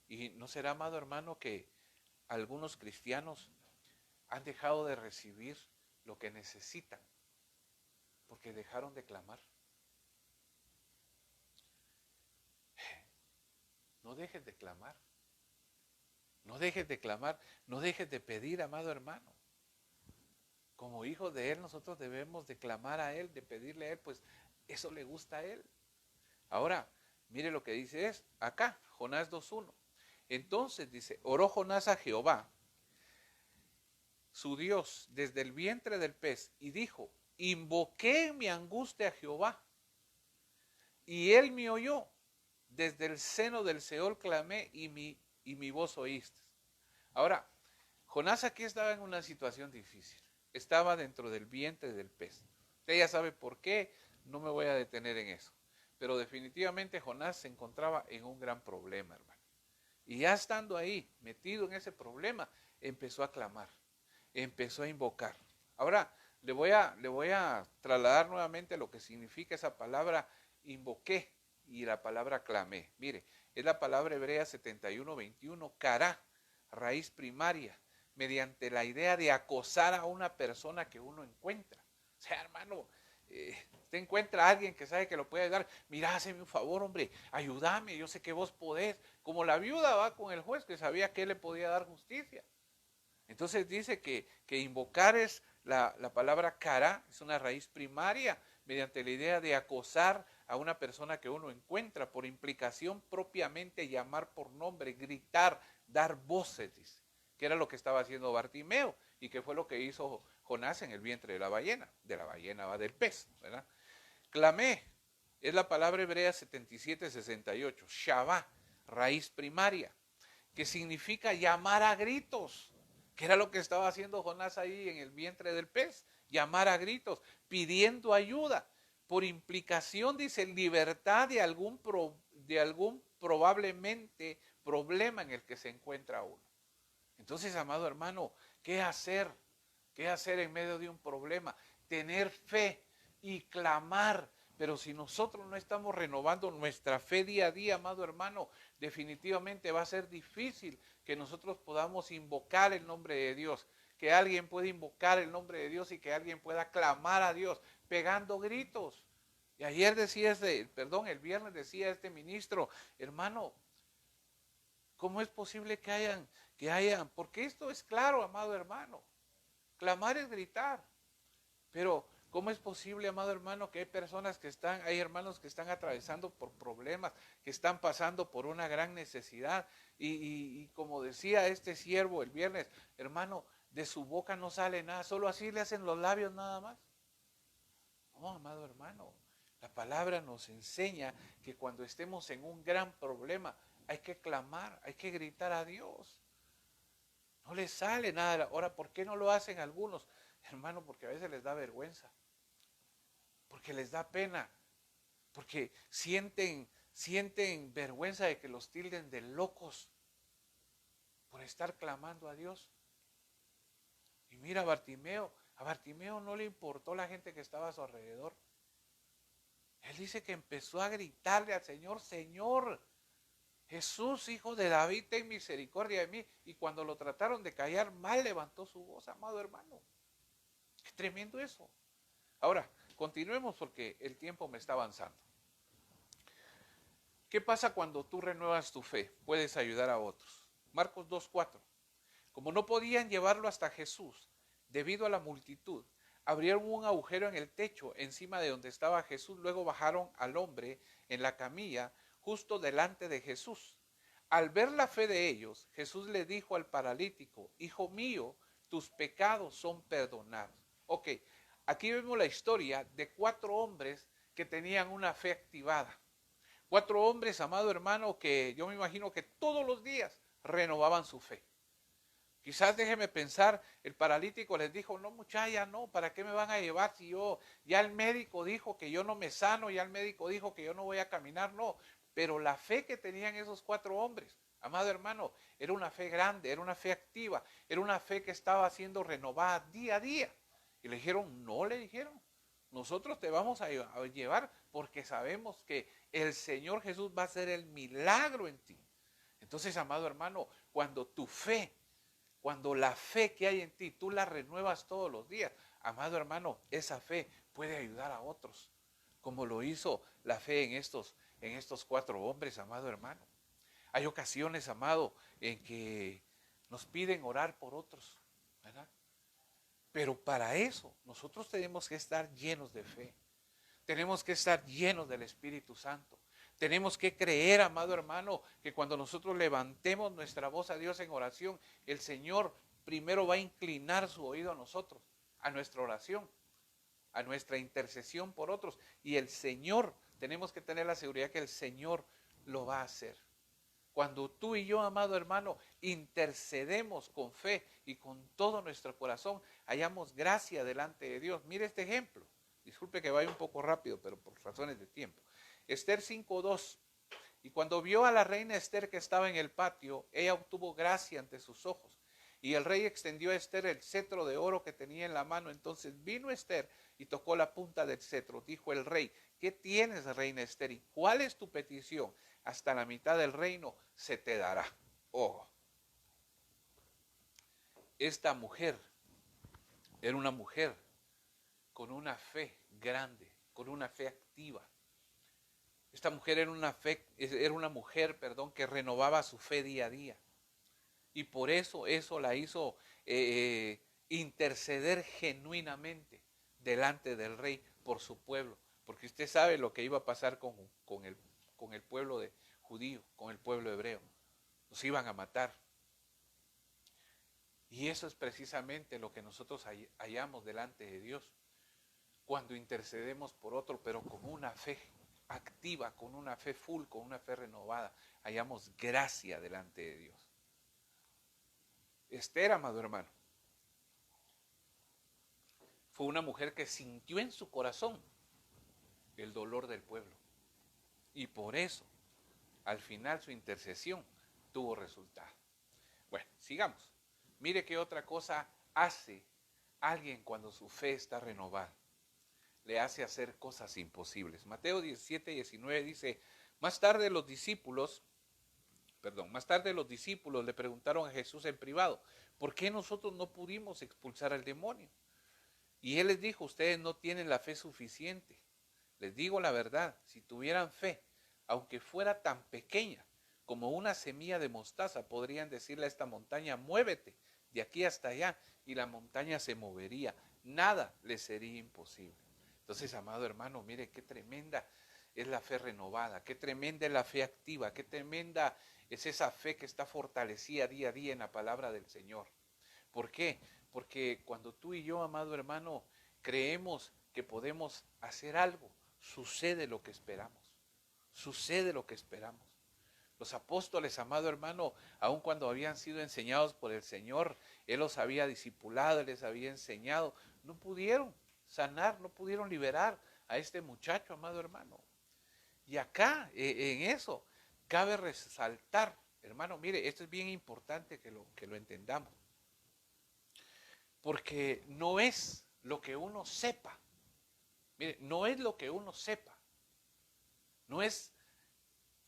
Y no será, amado hermano, que algunos cristianos han dejado de recibir lo que necesitan porque dejaron de clamar. No dejes de clamar. No dejes de clamar. No dejes de pedir, amado hermano. Como hijos de Él, nosotros debemos de clamar a Él, de pedirle a Él, pues eso le gusta a Él. Ahora, mire lo que dice acá, Jonás 2:1. Entonces dice, oró Jonás a Jehová, su Dios, desde el vientre del pez, y dijo, invoqué en mi angustia a Jehová, y Él me oyó. Desde el seno del Seol clamé y mi voz oíste. Ahora, Jonás aquí estaba en una situación difícil. Estaba dentro del vientre del pez. Usted ya sabe por qué, no me voy a detener en eso. Pero definitivamente Jonás se encontraba en un gran problema, hermano. Y ya estando ahí, metido en ese problema, empezó a clamar, empezó a invocar. Ahora, le voy a trasladar nuevamente lo que significa esa palabra invoqué y la palabra clamé. Mire, es la palabra hebrea 71:21, cará, raíz primaria, mediante la idea de acosar a una persona que uno encuentra. O sea, hermano, usted encuentra a alguien que sabe que lo puede ayudar. Mira, hazme un favor, hombre, ayúdame, yo sé que vos podés. Como la viuda va con el juez que sabía que él le podía dar justicia. Entonces dice que invocar es la palabra cará, es una raíz primaria, mediante la idea de acosar a una persona que uno encuentra, por implicación propiamente llamar por nombre, gritar, dar voces, dice, que era lo que estaba haciendo Bartimeo y que fue lo que hizo Jonás en el vientre de la ballena va del pez, ¿verdad? Clamé, es la palabra hebrea 77:68, shabá, raíz primaria, que significa llamar a gritos, que era lo que estaba haciendo Jonás ahí en el vientre del pez, llamar a gritos, pidiendo ayuda. Por implicación, dice, libertad de algún probablemente problema en el que se encuentra uno. Entonces, amado hermano, ¿qué hacer? ¿Qué hacer en medio de un problema? Tener fe y clamar. Pero si nosotros no estamos renovando nuestra fe día a día, amado hermano, definitivamente va a ser difícil que nosotros podamos invocar el nombre de Dios. Que alguien pueda invocar el nombre de Dios y que alguien pueda clamar a Dios pegando gritos. Y ayer decía el viernes decía este ministro, hermano, ¿cómo es posible que hayan, porque esto es claro, amado hermano, clamar es gritar, pero ¿cómo es posible, amado hermano, que hay hermanos que están atravesando por problemas, que están pasando por una gran necesidad? Y como decía este siervo el viernes, hermano, de su boca no sale nada, solo así le hacen los labios nada más. No, amado hermano, la palabra nos enseña que cuando estemos en un gran problema hay que clamar, hay que gritar a Dios. No les sale nada. Ahora, ¿por qué no lo hacen algunos? Hermano, porque a veces les da vergüenza, porque les da pena, porque sienten vergüenza de que los tilden de locos por estar clamando a Dios. Y mira a Bartimeo no le importó la gente que estaba a su alrededor. Él dice que empezó a gritarle al Señor, Señor, Jesús, hijo de David, ten misericordia de mí. Y cuando lo trataron de callar, mal levantó su voz, amado hermano. Es tremendo eso. Ahora, continuemos porque el tiempo me está avanzando. ¿Qué pasa cuando tú renuevas tu fe? Puedes ayudar a otros. Marcos 2:4. Como no podían llevarlo hasta Jesús, debido a la multitud, abrieron un agujero en el techo encima de donde estaba Jesús. Luego bajaron al hombre en la camilla justo delante de Jesús. Al ver la fe de ellos, Jesús le dijo al paralítico, hijo mío, tus pecados son perdonados. Ok, aquí vemos la historia de 4 hombres que tenían una fe activada. 4 hombres, amado hermano, que yo me imagino que todos los días renovaban su fe. Quizás déjeme pensar, el paralítico les dijo, no muchacha, no, ¿para qué me van a llevar si ya el médico dijo que yo no me sano, ya el médico dijo que yo no voy a caminar? No, pero la fe que tenían esos 4 hombres, amado hermano, era una fe grande, era una fe activa, era una fe que estaba siendo renovada día a día. Y le dijeron, no, le dijeron, nosotros te vamos a llevar porque sabemos que el Señor Jesús va a hacer el milagro en ti. Entonces, amado hermano, cuando la fe que hay en ti, tú la renuevas todos los días, amado hermano, esa fe puede ayudar a otros, como lo hizo la fe en estos 4 hombres, amado hermano. Hay ocasiones, amado, en que nos piden orar por otros, ¿verdad? Pero para eso nosotros tenemos que estar llenos de fe. Tenemos que estar llenos del Espíritu Santo. Tenemos que creer, amado hermano, que cuando nosotros levantemos nuestra voz a Dios en oración, el Señor primero va a inclinar su oído a nosotros, a nuestra oración, a nuestra intercesión por otros. Y el Señor, tenemos que tener la seguridad que el Señor lo va a hacer. Cuando tú y yo, amado hermano, intercedemos con fe y con todo nuestro corazón, hallamos gracia delante de Dios. Mire este ejemplo. Disculpe que vaya un poco rápido, pero por razones de tiempo. Esther 5:2. Y cuando vio a la reina Esther que estaba en el patio, ella obtuvo gracia ante sus ojos. Y el rey extendió a Esther el cetro de oro que tenía en la mano. Entonces vino Esther y tocó la punta del cetro. Dijo el rey, ¿qué tienes, reina Esther? ¿Y cuál es tu petición? Hasta la mitad del reino se te dará. Oh, esta mujer era una mujer con una fe grande, con una fe activa. Esta mujer era una mujer, que renovaba su fe día a día. Y por eso la hizo interceder genuinamente delante del rey por su pueblo. Porque usted sabe lo que iba a pasar con el pueblo judío, con el pueblo hebreo. Los iban a matar. Y eso es precisamente lo que nosotros hallamos delante de Dios. Cuando intercedemos por otro, pero con una fe activa, con una fe full, con una fe renovada, hallamos gracia delante de Dios. Esther, amado hermano, fue una mujer que sintió en su corazón el dolor del pueblo. Y por eso, al final, su intercesión tuvo resultado. Bueno, sigamos. Mire qué otra cosa hace alguien cuando su fe está renovada. Le hace hacer cosas imposibles. Mateo 17:19 dice, más tarde los discípulos le preguntaron a Jesús en privado, ¿por qué nosotros no pudimos expulsar al demonio? Y él les dijo, ustedes no tienen la fe suficiente. les digo la verdad, si tuvieran fe, aunque fuera tan pequeña como una semilla de mostaza, podrían decirle a esta montaña, muévete de aquí hasta allá, y la montaña se movería. Nada les sería imposible. Entonces, amado hermano, mire qué tremenda es la fe renovada, qué tremenda es la fe activa, qué tremenda es esa fe que está fortalecida día a día en la palabra del Señor. ¿Por qué? Porque cuando tú y yo, amado hermano, creemos que podemos hacer algo, sucede lo que esperamos. Sucede lo que esperamos. Los apóstoles, amado hermano, aun cuando habían sido enseñados por el Señor, Él los había discipulado, Él les había enseñado, no pudieron sanar, no pudieron liberar a este muchacho, amado hermano. Y acá, en eso, cabe resaltar, hermano, mire, esto es bien importante que lo entendamos. Porque no es lo que uno sepa. Mire, no es lo que uno sepa. No es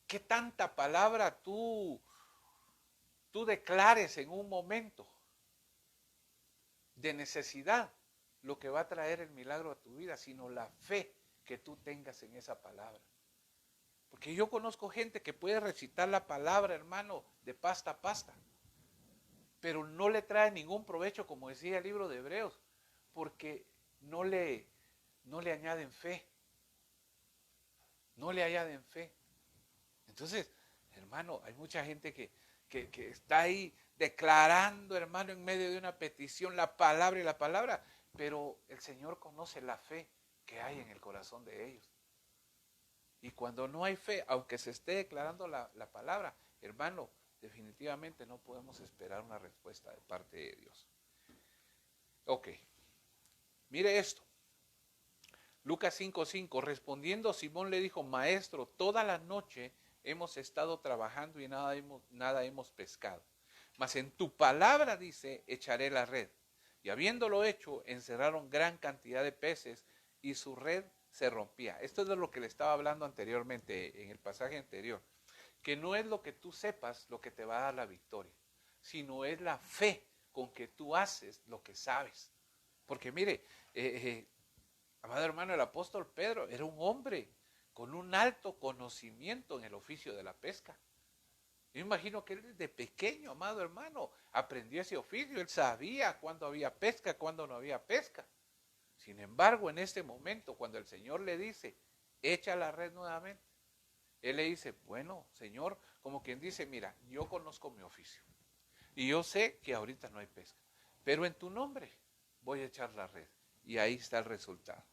qué tanta palabra tú declares en un momento de necesidad lo que va a traer el milagro a tu vida, sino la fe que tú tengas en esa palabra. Porque yo conozco gente que puede recitar la palabra, hermano, de pasta a pasta, pero no le trae ningún provecho, como decía el libro de Hebreos, porque no le añaden fe. No le añaden fe. Entonces, hermano, hay mucha gente que está ahí declarando, hermano, en medio de una petición la palabra y la palabra, pero el Señor conoce la fe que hay en el corazón de ellos. Y cuando no hay fe, aunque se esté declarando la palabra, hermano, definitivamente no podemos esperar una respuesta de parte de Dios. Ok, mire esto. Lucas 5:5, respondiendo Simón le dijo, maestro, toda la noche hemos estado trabajando y nada hemos pescado. Mas en tu palabra, dice, echaré la red. Y habiéndolo hecho, encerraron gran cantidad de peces y su red se rompía. Esto es de lo que le estaba hablando anteriormente, en el pasaje anterior. Que no es lo que tú sepas lo que te va a dar la victoria, sino es la fe con que tú haces lo que sabes. Porque mire, amado hermano, el apóstol Pedro era un hombre con un alto conocimiento en el oficio de la pesca. Yo imagino que él desde pequeño, amado hermano, aprendió ese oficio. Él sabía cuándo había pesca, cuándo no había pesca. Sin embargo, en este momento, cuando el Señor le dice, echa la red nuevamente, él le dice, bueno, Señor, como quien dice, mira, yo conozco mi oficio y yo sé que ahorita no hay pesca, pero en tu nombre voy a echar la red. Y ahí está el resultado.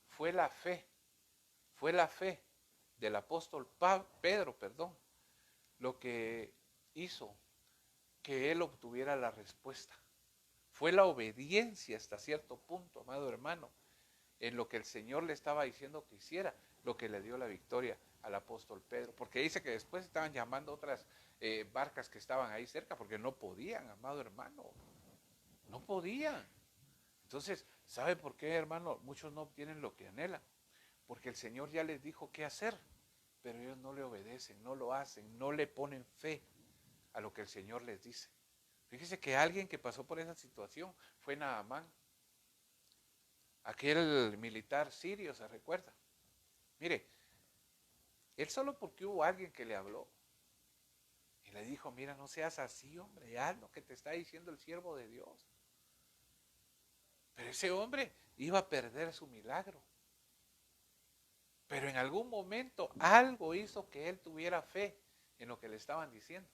Fue la fe del apóstol Pedro, lo que hizo que él obtuviera la respuesta. Fue la obediencia hasta cierto punto, amado hermano, en lo que el Señor le estaba diciendo que hiciera, lo que le dio la victoria al apóstol Pedro. Porque dice que después estaban llamando otras barcas que estaban ahí cerca, porque no podían, amado hermano, no podían. Entonces, ¿sabe por qué, hermano? Muchos no obtienen lo que anhelan, porque el Señor ya les dijo qué hacer, pero ellos no le obedecen, no lo hacen, no le ponen fe a lo que el Señor les dice. Fíjese que alguien que pasó por esa situación fue Naamán, aquel militar sirio, ¿se recuerda? Mire, él solo porque hubo alguien que le habló y le dijo, mira, no seas así, hombre, haz lo que te está diciendo el siervo de Dios. Pero ese hombre iba a perder su milagro. Pero en algún momento algo hizo que él tuviera fe en lo que le estaban diciendo.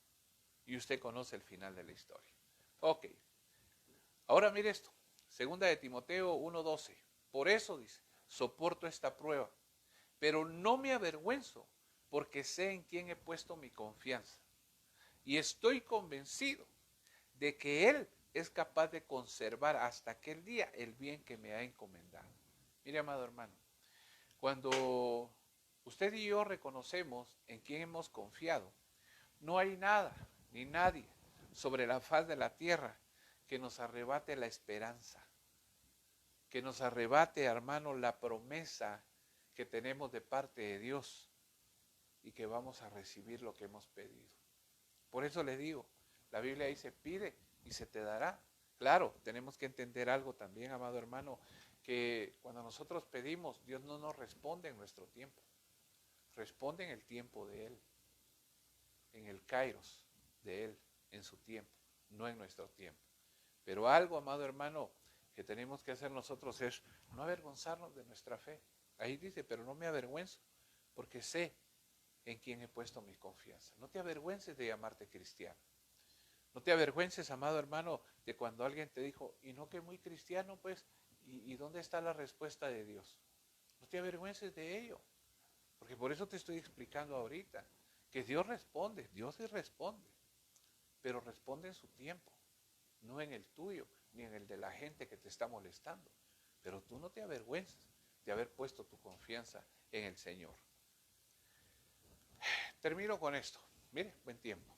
Y usted conoce el final de la historia. Ok. Ahora mire esto. Segunda de Timoteo 1:12. Por eso dice, soporto esta prueba, pero no me avergüenzo, porque sé en quién he puesto mi confianza. Y estoy convencido de que Él es capaz de conservar hasta aquel día el bien que me ha encomendado. Mire, amado hermano, cuando usted y yo reconocemos en quién hemos confiado, no hay nada ni nadie sobre la faz de la tierra que nos arrebate la esperanza, que nos arrebate, hermano, la promesa que tenemos de parte de Dios y que vamos a recibir lo que hemos pedido. Por eso les digo, la Biblia dice, pide y se te dará. Claro, tenemos que entender algo también, amado hermano, que cuando nosotros pedimos, Dios no nos responde en nuestro tiempo. Responde en el tiempo de Él, en el kairos de Él, en su tiempo, no en nuestro tiempo. Pero algo, amado hermano, que tenemos que hacer nosotros es no avergonzarnos de nuestra fe. Ahí dice, pero no me avergüenzo, porque sé en quién he puesto mi confianza. No te avergüences de llamarte cristiano. No te avergüences, amado hermano, de cuando alguien te dijo, y no que muy cristiano, pues, ¿y dónde está la respuesta de Dios? No te avergüences de ello, porque por eso te estoy explicando ahorita, que Dios responde, Dios sí responde, pero responde en su tiempo, no en el tuyo, ni en el de la gente que te está molestando. Pero tú no te avergüences de haber puesto tu confianza en el Señor. Termino con esto. Mire, buen tiempo.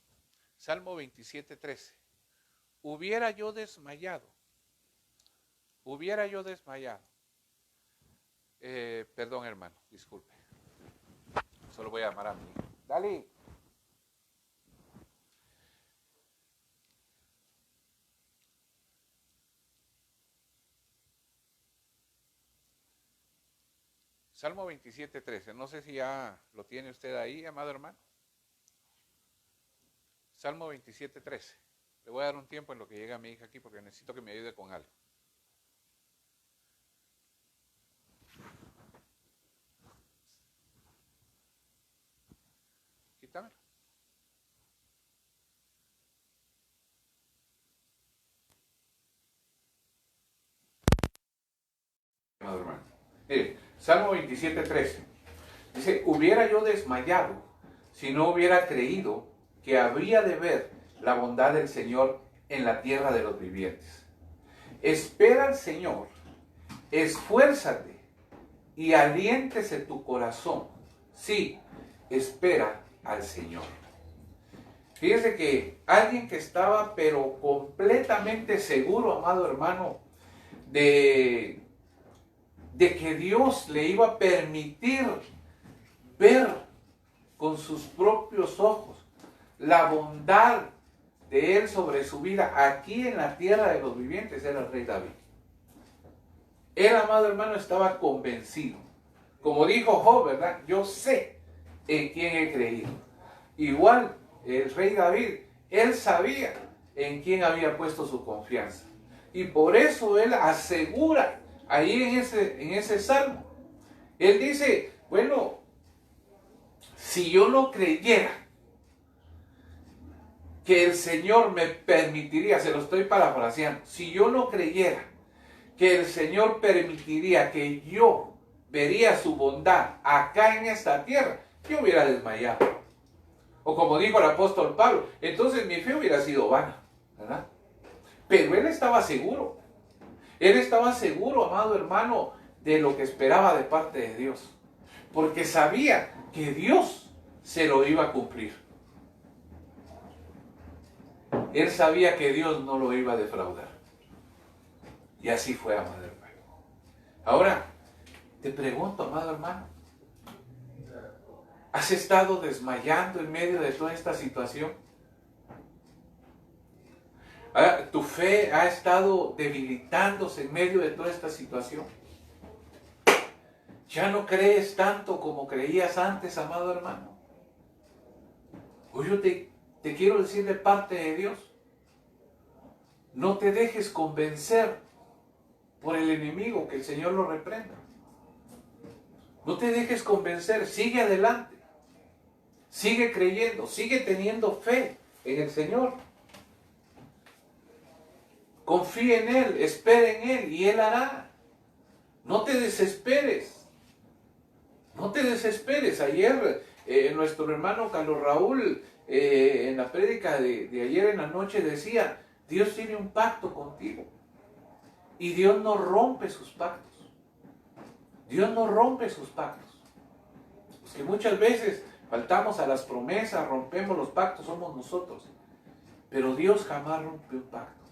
Salmo 27:13. Hubiera yo desmayado. Perdón, hermano, disculpe. Solo voy a llamar a mi hijo. Dale. Salmo 27:13. No sé si ya lo tiene usted ahí, amado hermano. Salmo 27:13. Le voy a dar un tiempo en lo que llega mi hija aquí porque necesito que me ayude con algo. Quítamelo. Amado hermano. Mire, Salmo 27:13. Dice, hubiera yo desmayado si no hubiera creído que habría de ver la bondad del Señor en la tierra de los vivientes. Espera al Señor, esfuérzate y aliéntese tu corazón. Sí, espera al Señor. Fíjese que alguien que estaba pero completamente seguro, amado hermano, de que Dios le iba a permitir ver con sus propios ojos la bondad de Él sobre su vida aquí en la tierra de los vivientes, era el rey David. Él, amado hermano, estaba convencido. Como dijo Job, ¿verdad? Yo sé en quién he creído. Igual, el rey David, él sabía en quién había puesto su confianza. Y por eso él asegura ahí en ese salmo. Él dice, bueno, si yo no creyera que el Señor me permitiría, se lo estoy parafraseando, si yo no creyera que el Señor permitiría que yo vería su bondad acá en esta tierra, yo hubiera desmayado. O como dijo el apóstol Pablo, entonces mi fe hubiera sido vana, ¿verdad? Pero él estaba seguro. Él estaba seguro, amado hermano, de lo que esperaba de parte de Dios. Porque sabía que Dios se lo iba a cumplir. Él sabía que Dios no lo iba a defraudar. Y así fue, amado hermano. Ahora, te pregunto, amado hermano, ¿has estado desmayando en medio de toda esta situación? ¿Tu fe ha estado debilitándose en medio de toda esta situación? ¿Ya no crees tanto como creías antes, amado hermano? Hoy yo te quiero decir de parte de Dios, no te dejes convencer por el enemigo, que el Señor lo reprenda. No te dejes convencer, sigue adelante. Sigue creyendo, sigue teniendo fe en el Señor. Confía en Él, espera en Él y Él hará. No te desesperes. No te desesperes. Ayer nuestro hermano Carlos Raúl en la prédica de ayer en la noche decía, Dios tiene un pacto contigo. Y Dios no rompe sus pactos. Dios no rompe sus pactos. Pues que muchas veces faltamos a las promesas, rompemos los pactos, somos nosotros. Pero Dios jamás rompe un pacto.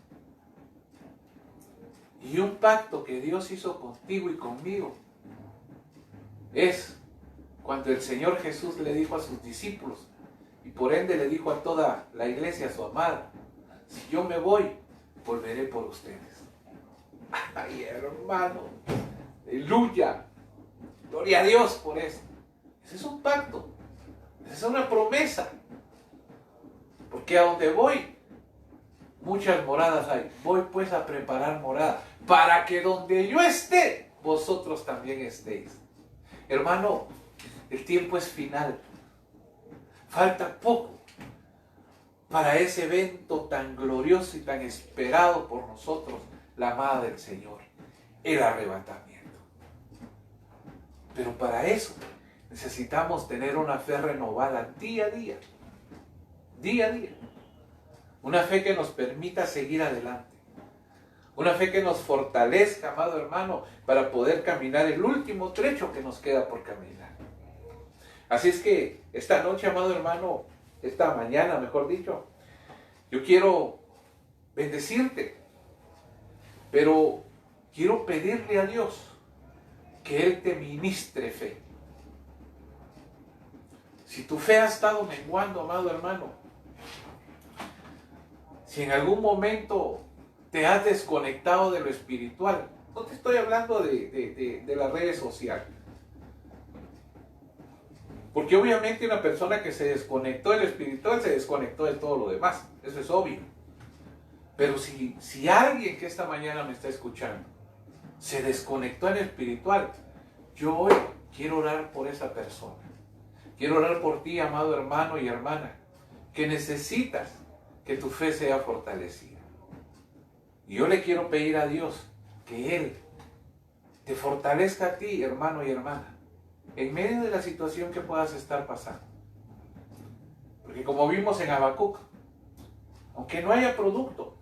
Y un pacto que Dios hizo contigo y conmigo es cuando el Señor Jesús le dijo a sus discípulos, y por ende le dijo a toda la iglesia, a su amada, si yo me voy, volveré por ustedes. Ay, hermano, Aleluya. Gloria a Dios por eso. Ese es un pacto. Esa es una promesa. Porque a donde voy, muchas moradas hay. Voy pues a preparar morada, para que donde yo esté, vosotros también estéis. Hermano, el tiempo es final. Falta poco para ese evento tan glorioso y tan esperado por nosotros, la amada del Señor, el arrebatamiento. Pero para eso necesitamos tener una fe renovada día a día. Día a día. Una fe que nos permita seguir adelante. Una fe que nos fortalezca, amado hermano, para poder caminar el último trecho que nos queda por caminar. Así es que esta noche, amado hermano, esta mañana, mejor dicho, yo quiero bendecirte, pero quiero pedirle a Dios que Él te ministre fe. Si tu fe ha estado menguando, amado hermano, si en algún momento te has desconectado de lo espiritual, no te estoy hablando de las redes sociales, porque obviamente una persona que se desconectó de lo espiritual se desconectó de todo lo demás, eso es obvio. Pero si alguien que esta mañana me está escuchando se desconectó en lo espiritual, yo hoy quiero orar por esa persona. Quiero orar por ti, amado hermano y hermana, que necesitas que tu fe sea fortalecida. Y yo le quiero pedir a Dios que Él te fortalezca a ti, hermano y hermana, en medio de la situación que puedas estar pasando. Porque como vimos en Habacuc, aunque no haya producto,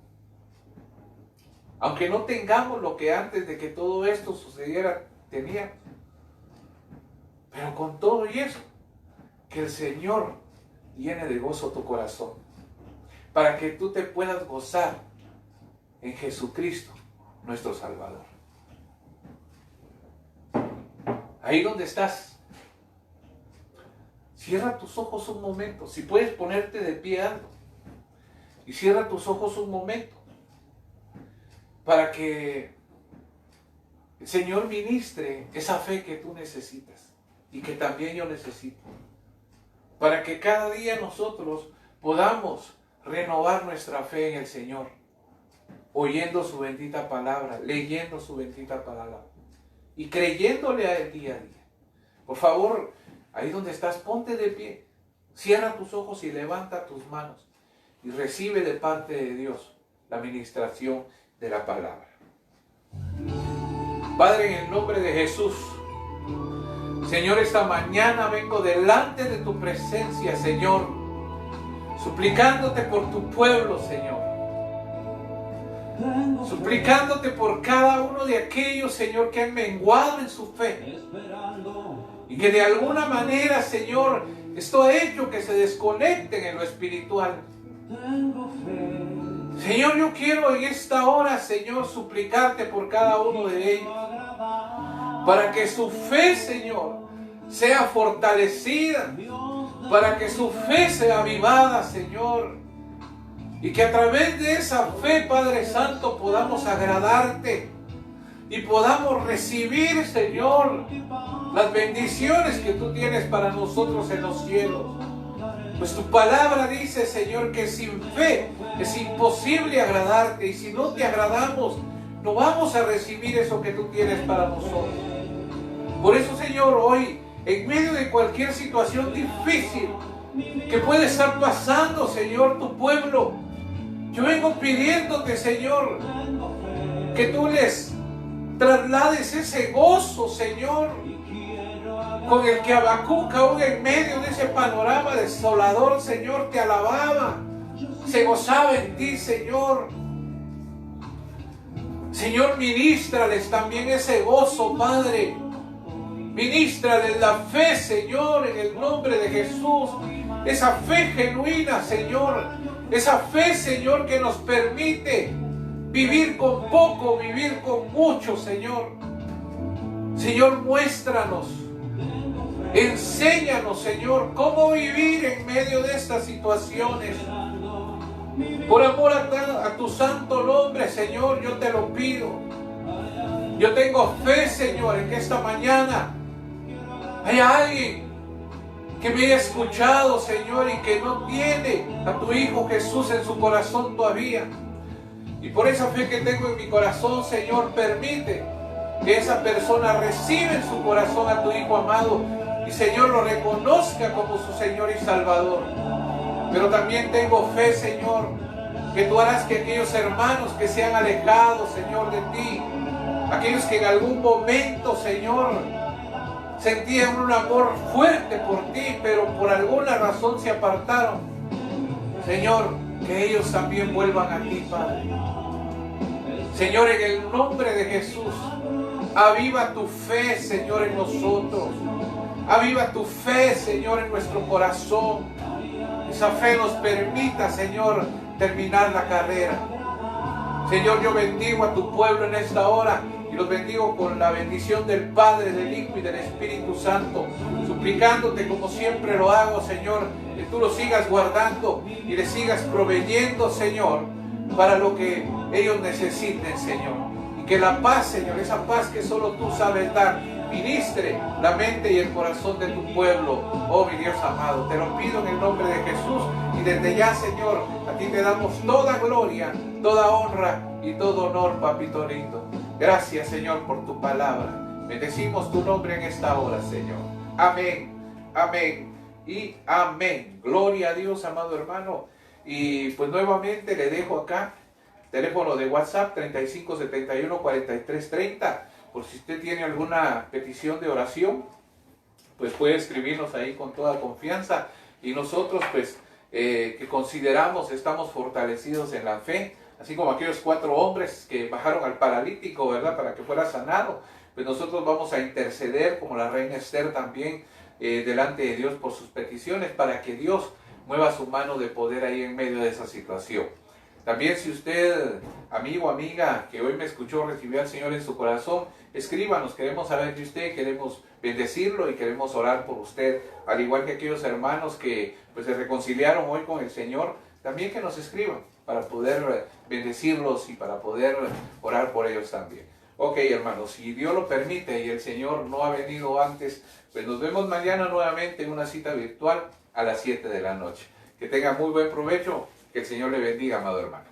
aunque no tengamos lo que antes de que todo esto sucediera teníamos, pero con todo y eso, que el Señor llene de gozo tu corazón, para que tú te puedas gozar en Jesucristo, nuestro Salvador. Ahí donde estás, cierra tus ojos un momento. Si puedes ponerte de pie, hazlo. Y cierra tus ojos un momento, para que el Señor ministre esa fe que tú necesitas y que también yo necesito, para que cada día nosotros podamos renovar nuestra fe en el Señor, oyendo su bendita palabra, leyendo su bendita palabra y creyéndole a Él día a día. Por favor, ahí donde estás, ponte de pie, cierra tus ojos y levanta tus manos y recibe de parte de Dios la ministración de la palabra. Padre, en el nombre de Jesús, Señor, esta mañana vengo delante de tu presencia, Señor, suplicándote por tu pueblo, Señor. Suplicándote por cada uno de aquellos, Señor, que han menguado en su fe. Y que de alguna manera, Señor, esto ha hecho que se desconecten en lo espiritual. Señor, yo quiero en esta hora, Señor, suplicarte por cada uno de ellos, para que su fe, Señor, sea fortalecida, para que su fe sea avivada, Señor, y que a través de esa fe, Padre Santo, podamos agradarte y podamos recibir, Señor, las bendiciones que tú tienes para nosotros en los cielos. Pues tu palabra dice, Señor, que sin fe es imposible agradarte, y si no te agradamos, no vamos a recibir eso que tú tienes para nosotros. Por eso, Señor, hoy, en medio de cualquier situación difícil que puede estar pasando, Señor, tu pueblo, yo vengo pidiéndote, Señor, que tú les traslades ese gozo, Señor, con el que Habacuc, aún en medio de ese panorama desolador, Señor, te alababa, se gozaba en ti, Señor. Señor, ministrales también ese gozo, Padre. Ministrales la fe, Señor, en el nombre de Jesús. Esa fe genuina, Señor. Esa fe, Señor, que nos permite vivir con poco, vivir con mucho, Señor. Señor, muéstranos. Enséñanos, Señor, cómo vivir en medio de estas situaciones. Por amor a tu santo nombre, Señor, yo te lo pido. Yo tengo fe, Señor, en que esta mañana hay alguien que me haya escuchado, Señor, y que no tiene a tu Hijo Jesús en su corazón todavía. Y por esa fe que tengo en mi corazón, Señor, permite que esa persona reciba en su corazón a tu Hijo amado y, Señor, lo reconozca como su Señor y Salvador. Pero también tengo fe, Señor, que tú harás que aquellos hermanos que se han alejado, Señor, de ti, aquellos que en algún momento, Señor, sentían un amor fuerte por ti, pero por alguna razón se apartaron, Señor, que ellos también vuelvan a ti, Padre. Señor, en el nombre de Jesús, aviva tu fe, Señor, en nosotros. Aviva tu fe, Señor, en nuestro corazón. Esa fe nos permita, Señor, terminar la carrera. Señor, yo bendigo a tu pueblo en esta hora y los bendigo con la bendición del Padre, del Hijo y del Espíritu Santo, suplicándote como siempre lo hago, Señor, que tú los sigas guardando y les sigas proveyendo, Señor, para lo que ellos necesiten, Señor. Y que la paz, Señor, esa paz que solo tú sabes dar, ministre la mente y el corazón de tu pueblo, oh mi Dios amado. Te lo pido en el nombre de Jesús y desde ya, Señor, a ti te damos toda gloria, toda honra y todo honor, papito lindo. Gracias, Señor, por tu palabra. Bendecimos tu nombre en esta hora, Señor. Amén, amén y amén. Gloria a Dios, amado hermano. Y pues nuevamente le dejo acá teléfono de WhatsApp 3571-4330. Por si usted tiene alguna petición de oración, pues puede escribirnos ahí con toda confianza. Y nosotros pues que consideramos, estamos fortalecidos en la fe, así como aquellos 4 hombres que bajaron al paralítico, ¿verdad?, para que fuera sanado. Pues nosotros vamos a interceder, como la reina Esther también, delante de Dios por sus peticiones, para que Dios mueva su mano de poder ahí en medio de esa situación. También si usted, amigo o amiga, que hoy me escuchó, recibió al Señor en su corazón, escríbanos, queremos saber de usted, queremos bendecirlo y queremos orar por usted, al igual que aquellos hermanos que pues se reconciliaron hoy con el Señor, también que nos escriban para poder bendecirlos y para poder orar por ellos también. Ok, hermanos, si Dios lo permite y el Señor no ha venido antes, pues nos vemos mañana nuevamente en una cita virtual a las 7 de la noche. Que tenga muy buen provecho. Que el Señor le bendiga, amado hermano.